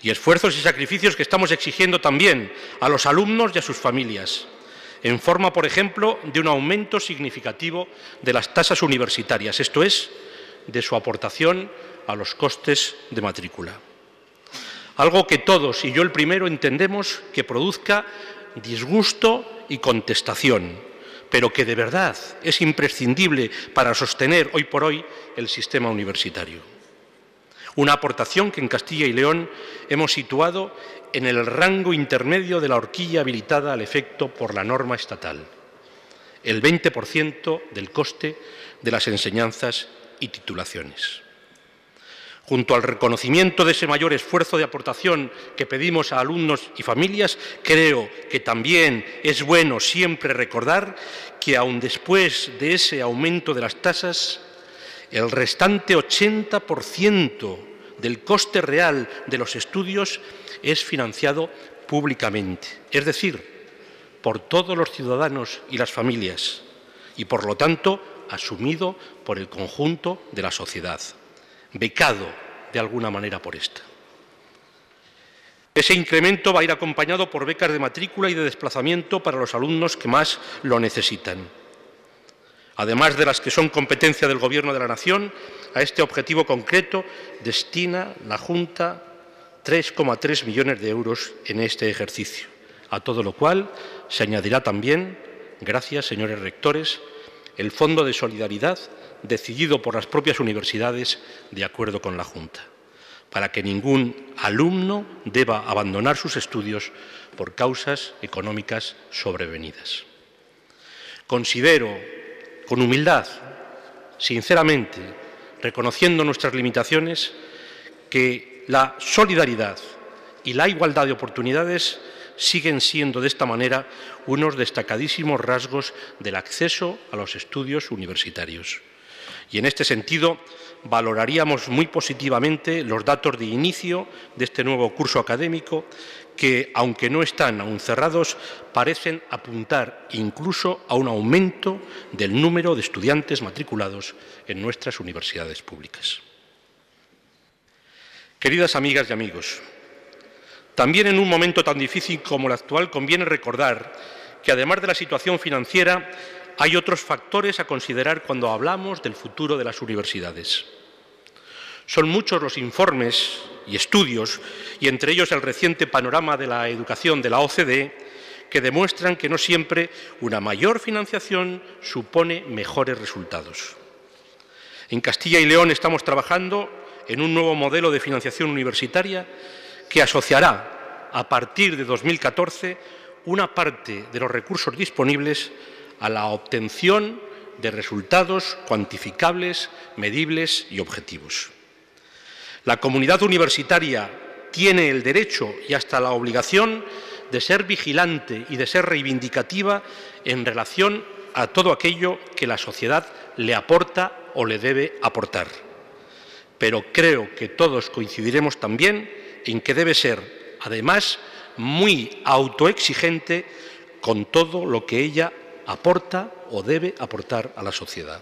Y esfuerzos y sacrificios que estamos exigiendo también a los alumnos y a sus familias, en forma, por ejemplo, de un aumento significativo de las tasas universitarias, esto es, de su aportación a los costes de matrícula. Algo que todos, y yo el primero, entendemos que produzca disgusto y contestación, pero que de verdad es imprescindible para sostener hoy por hoy el sistema universitario. Una aportación que en Castilla y León hemos situado en el rango intermedio de la horquilla habilitada al efecto por la norma estatal. el 20% del coste de las enseñanzas y titulaciones. Junto al reconocimiento de ese mayor esfuerzo de aportación que pedimos a alumnos y familias, creo que también es bueno siempre recordar que, aun después de ese aumento de las tasas, el restante 80% del coste real de los estudios es financiado públicamente, es decir, por todos los ciudadanos y las familias, y por lo tanto asumido por el conjunto de la sociedad, becado de alguna manera por esta. Ese incremento va a ir acompañado por becas de matrícula y de desplazamiento para los alumnos que más lo necesitan. Además de las que son competencia del Gobierno de la Nación, a este objetivo concreto destina la Junta 3,3 millones de euros en este ejercicio, a todo lo cual se añadirá también, gracias, señores rectores, el Fondo de Solidaridad decidido por las propias universidades de acuerdo con la Junta, para que ningún alumno deba abandonar sus estudios por causas económicas sobrevenidas. Considero, con humildad, sinceramente, reconociendo nuestras limitaciones, que la solidaridad y la igualdad de oportunidades siguen siendo de esta manera unos destacadísimos rasgos del acceso a los estudios universitarios. Y en este sentido, valoraríamos muy positivamente los datos de inicio de este nuevo curso académico que, aunque no están aún cerrados, parecen apuntar incluso a un aumento del número de estudiantes matriculados en nuestras universidades públicas. Queridas amigas y amigos, también en un momento tan difícil como el actual conviene recordar que, además de la situación financiera, hay otros factores a considerar cuando hablamos del futuro de las universidades. Son muchos los informes y estudios, y entre ellos el reciente panorama de la educación de la OCDE, que demuestran que no siempre una mayor financiación supone mejores resultados. En Castilla y León estamos trabajando en un nuevo modelo de financiación universitaria que asociará, a partir de 2014, una parte de los recursos disponibles a la obtención de resultados cuantificables, medibles y objetivos. La comunidad universitaria tiene el derecho y hasta la obligación de ser vigilante y de ser reivindicativa en relación a todo aquello que la sociedad le aporta o le debe aportar. Pero creo que todos coincidiremos también en que debe ser, además, muy autoexigente con todo lo que ella aporta o debe aportar a la sociedad.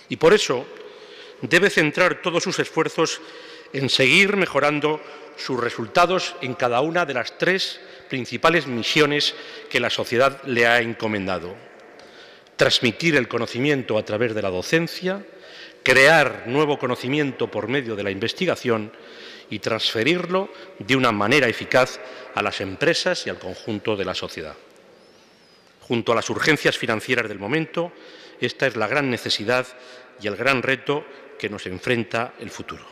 Y por eso debe centrar todos sus esfuerzos en seguir mejorando sus resultados en cada una de las tres principales misiones que la sociedad le ha encomendado: transmitir el conocimiento a través de la docencia, crear nuevo conocimiento por medio de la investigación y transferirlo de una manera eficaz a las empresas y al conjunto de la sociedad. Junto a las urgencias financieras del momento, esta es la gran necesidad y el gran reto que nos enfrenta el futuro.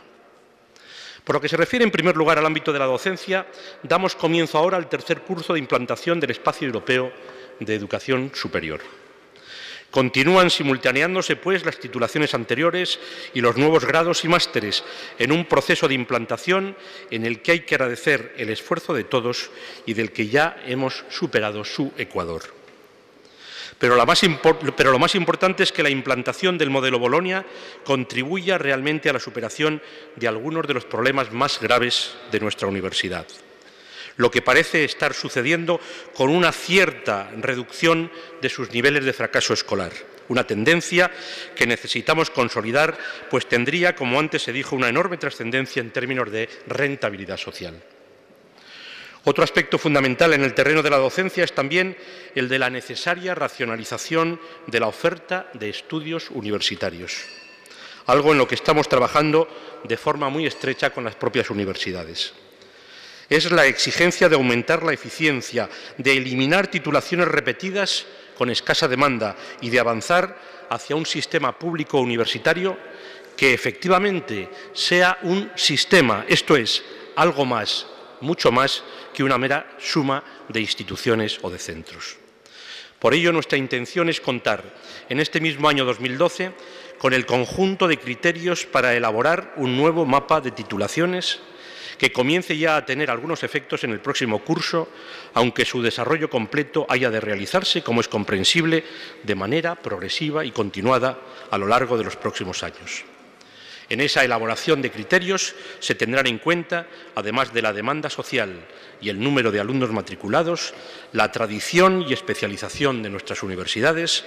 Por lo que se refiere, en primer lugar, al ámbito de la docencia, damos comienzo ahora al tercer curso de implantación del Espacio Europeo de Educación Superior. Continúan simultaneándose, pues, las titulaciones anteriores y los nuevos grados y másteres en un proceso de implantación en el que hay que agradecer el esfuerzo de todos y del que ya hemos superado su ecuador. Pero lo más importante es que la implantación del modelo Bolonia contribuya realmente a la superación de algunos de los problemas más graves de nuestra universidad. Lo que parece estar sucediendo con una cierta reducción de sus niveles de fracaso escolar, una tendencia que necesitamos consolidar, pues tendría, como antes se dijo, una enorme trascendencia en términos de rentabilidad social. Otro aspecto fundamental en el terreno de la docencia es también el de la necesaria racionalización de la oferta de estudios universitarios, algo en lo que estamos trabajando de forma muy estrecha con las propias universidades. Es la exigencia de aumentar la eficiencia, de eliminar titulaciones repetidas con escasa demanda y de avanzar hacia un sistema público universitario que efectivamente sea un sistema, esto es, algo más, mucho más que una mera suma de instituciones o de centros. Por ello, nuestra intención es contar en este mismo año 2012 con el conjunto de criterios para elaborar un nuevo mapa de titulaciones que comience ya a tener algunos efectos en el próximo curso, aunque su desarrollo completo haya de realizarse, como es comprensible, de manera progresiva y continuada a lo largo de los próximos años. En esa elaboración de criterios se tendrán en cuenta, además de la demanda social y el número de alumnos matriculados, la tradición y especialización de nuestras universidades,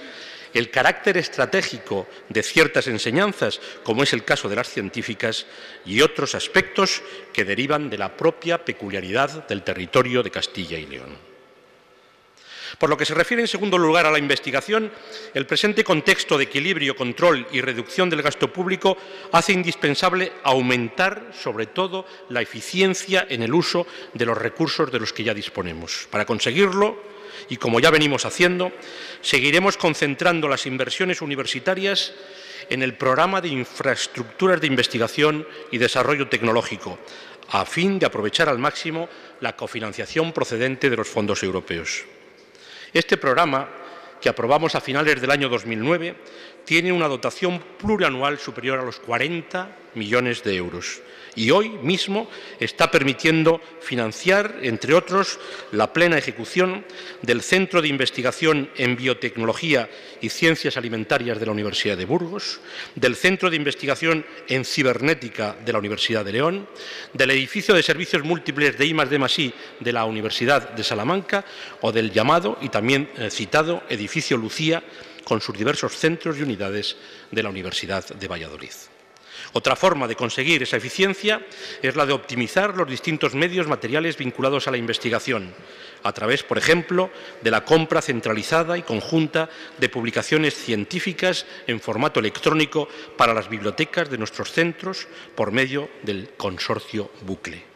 el carácter estratégico de ciertas enseñanzas, como es el caso de las científicas, y otros aspectos que derivan de la propia peculiaridad del territorio de Castilla y León. Por lo que se refiere, en segundo lugar, a la investigación, el presente contexto de equilibrio, control y reducción del gasto público hace indispensable aumentar, sobre todo, la eficiencia en el uso de los recursos de los que ya disponemos. Para conseguirlo, y como ya venimos haciendo, seguiremos concentrando las inversiones universitarias en el programa de infraestructuras de investigación y desarrollo tecnológico, a fin de aprovechar al máximo la cofinanciación procedente de los fondos europeos. Este programa, que aprobamos a finales del año 2009, tiene una dotación plurianual superior a los 40 millones de euros y hoy mismo está permitiendo financiar, entre otros, la plena ejecución del Centro de Investigación en Biotecnología y Ciencias Alimentarias de la Universidad de Burgos, del Centro de Investigación en Cibernética de la Universidad de León, del edificio de servicios múltiples de I+D+I de la Universidad de Salamanca o del llamado y también citado edificio Lucía con sus diversos centros y unidades de la Universidad de Valladolid. Otra forma de conseguir esa eficiencia es la de optimizar los distintos medios materiales vinculados a la investigación, a través, por ejemplo, de la compra centralizada y conjunta de publicaciones científicas en formato electrónico para las bibliotecas de nuestros centros por medio del consorcio Bucle.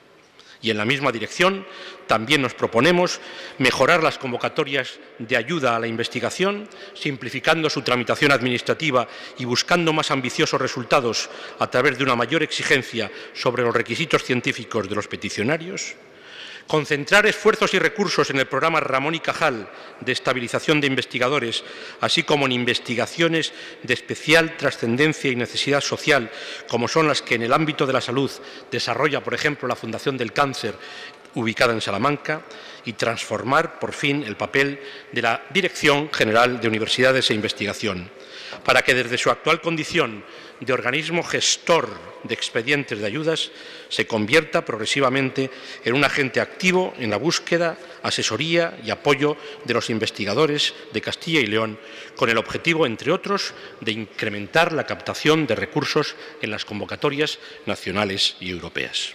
Y en la misma dirección también nos proponemos mejorar las convocatorias de ayuda a la investigación, simplificando su tramitación administrativa y buscando más ambiciosos resultados a través de una mayor exigencia sobre los requisitos científicos de los peticionarios. Concentrar esfuerzos y recursos en el programa Ramón y Cajal de estabilización de investigadores, así como en investigaciones de especial trascendencia y necesidad social, como son las que en el ámbito de la salud desarrolla, por ejemplo, la Fundación del Cáncer, ubicada en Salamanca, y transformar, por fin, el papel de la Dirección General de Universidades e Investigación, para que desde su actual condición de organismo gestor de expedientes de ayudas se convierta progresivamente en un agente activo en la búsqueda, asesoría y apoyo de los investigadores de Castilla y León, con el objetivo, entre otros, de incrementar la captación de recursos en las convocatorias nacionales y europeas.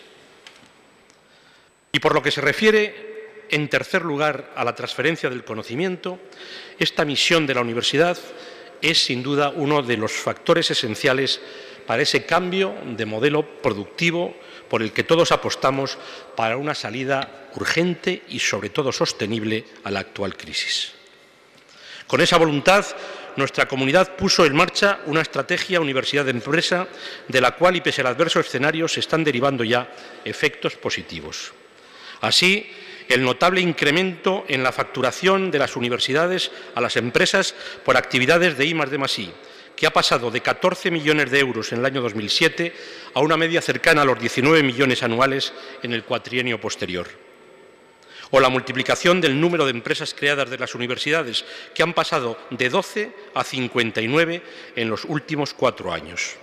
Y por lo que se refiere, en tercer lugar, a la transferencia del conocimiento, esta misión de la universidad es, sin duda, uno de los factores esenciales para ese cambio de modelo productivo por el que todos apostamos para una salida urgente y, sobre todo, sostenible a la actual crisis. Con esa voluntad, nuestra comunidad puso en marcha una estrategia universidad-empresa de la cual, y pese al adverso escenario, se están derivando ya efectos positivos. Así, el notable incremento en la facturación de las universidades a las empresas por actividades de I+D+I, que ha pasado de 14 millones de euros en el año 2007 a una media cercana a los 19 millones anuales en el cuatrienio posterior. O la multiplicación del número de empresas creadas de las universidades, que han pasado de 12 a 59 en los últimos 4 años.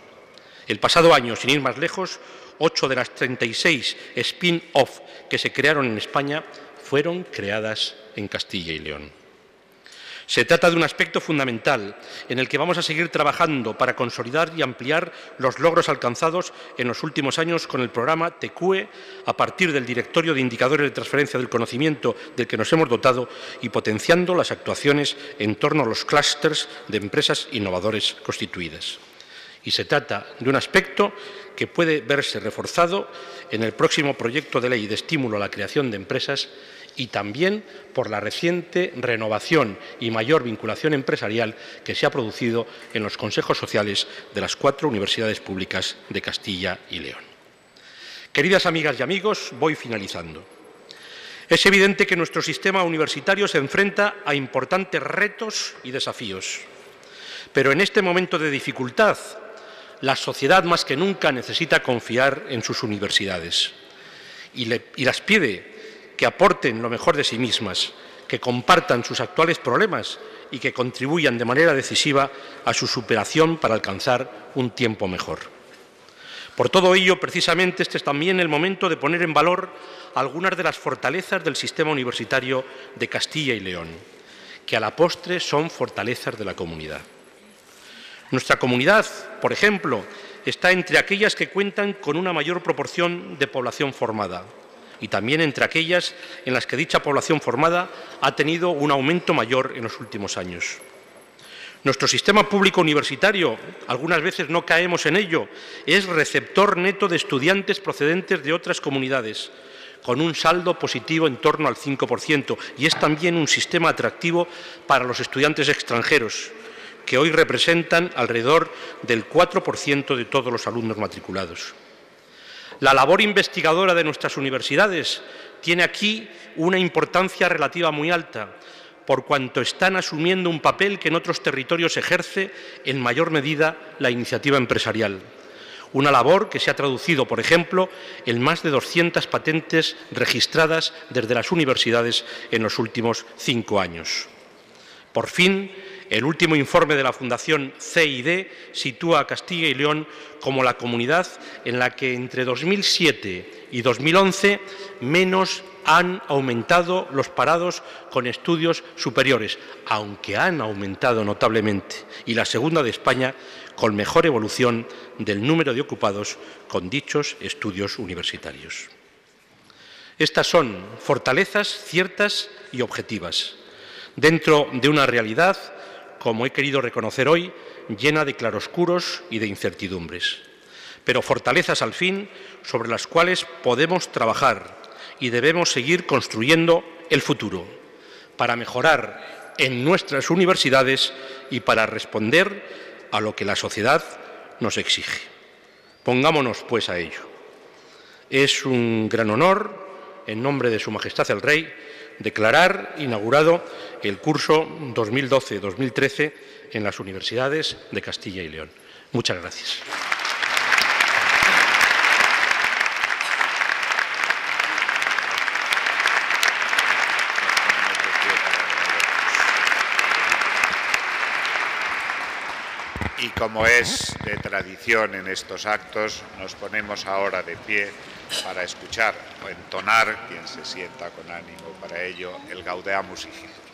El pasado año, sin ir más lejos, 8 de las 36 spin-off que se crearon en España fueron creadas en Castilla y León. Se trata de un aspecto fundamental en el que vamos a seguir trabajando para consolidar y ampliar los logros alcanzados en los últimos años con el programa TECUE a partir del Directorio de Indicadores de Transferencia del Conocimiento del que nos hemos dotado y potenciando las actuaciones en torno a los clústeres de empresas innovadoras constituidas. Y se trata de un aspecto que puede verse reforzado en el próximo proyecto de ley de estímulo a la creación de empresas y también por la reciente renovación y mayor vinculación empresarial que se ha producido en los consejos sociales de las 4 universidades públicas de Castilla y León. Queridas amigas y amigos, voy finalizando. Es evidente que nuestro sistema universitario se enfrenta a importantes retos y desafíos. Pero en este momento de dificultad, la sociedad más que nunca necesita confiar en sus universidades y las pide que aporten lo mejor de sí mismas, que compartan sus actuales problemas y que contribuyan de manera decisiva a su superación para alcanzar un tiempo mejor. Por todo ello, precisamente, este es también el momento de poner en valor algunas de las fortalezas del sistema universitario de Castilla y León, que a la postre son fortalezas de la comunidad. Nuestra comunidad, por ejemplo, está entre aquellas que cuentan con una mayor proporción de población formada y también entre aquellas en las que dicha población formada ha tenido un aumento mayor en los últimos años. Nuestro sistema público universitario, algunas veces no caemos en ello, es receptor neto de estudiantes procedentes de otras comunidades, con un saldo positivo en torno al 5%, y es también un sistema atractivo para los estudiantes extranjeros, que hoy representan alrededor del 4% de todos los alumnos matriculados. La labor investigadora de nuestras universidades tiene aquí una importancia relativa muy alta, por cuanto están asumiendo un papel que en otros territorios ejerce en mayor medida la iniciativa empresarial. Una labor que se ha traducido, por ejemplo, en más de 200 patentes registradas desde las universidades en los últimos 5 años. Por fin, el último informe de la Fundación CID sitúa a Castilla y León como la comunidad en la que entre 2007 y 2011 menos han aumentado los parados con estudios superiores, aunque han aumentado notablemente, y la segunda de España con mejor evolución del número de ocupados con dichos estudios universitarios. Estas son fortalezas ciertas y objetivas, dentro de una realidad, como he querido reconocer hoy, llena de claroscuros y de incertidumbres, pero fortalezas al fin sobre las cuales podemos trabajar y debemos seguir construyendo el futuro para mejorar en nuestras universidades y para responder a lo que la sociedad nos exige. Pongámonos, pues, a ello. Es un gran honor, en nombre de Su Majestad el Rey, declarar inaugurado el curso 2012-2013 en las universidades de Castilla y León. Muchas gracias. Y como es de tradición en estos actos, nos ponemos ahora de pie para escuchar o entonar, quien se sienta con ánimo para ello, el Gaudeamus Igitur.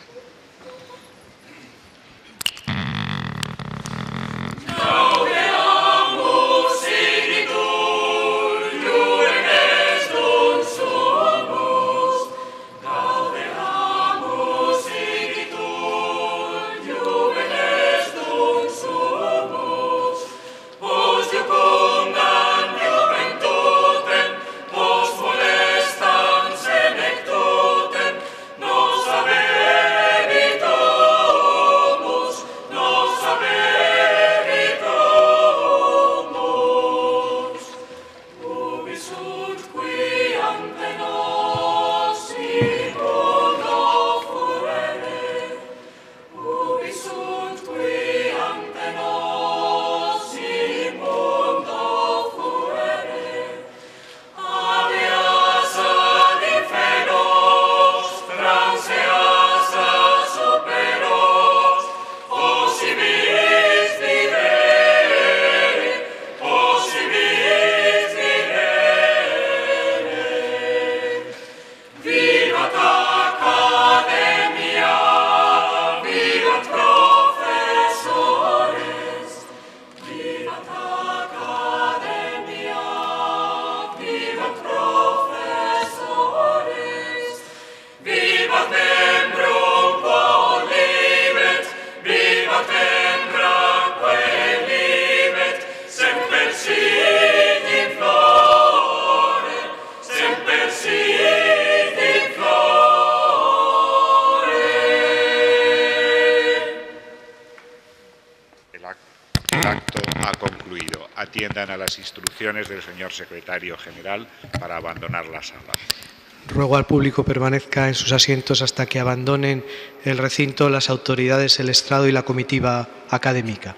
Atiendan a las instrucciones del señor secretario general para abandonar la sala. Ruego al público permanezca en sus asientos hasta que abandonen el recinto las autoridades, el estrado y la comitiva académica.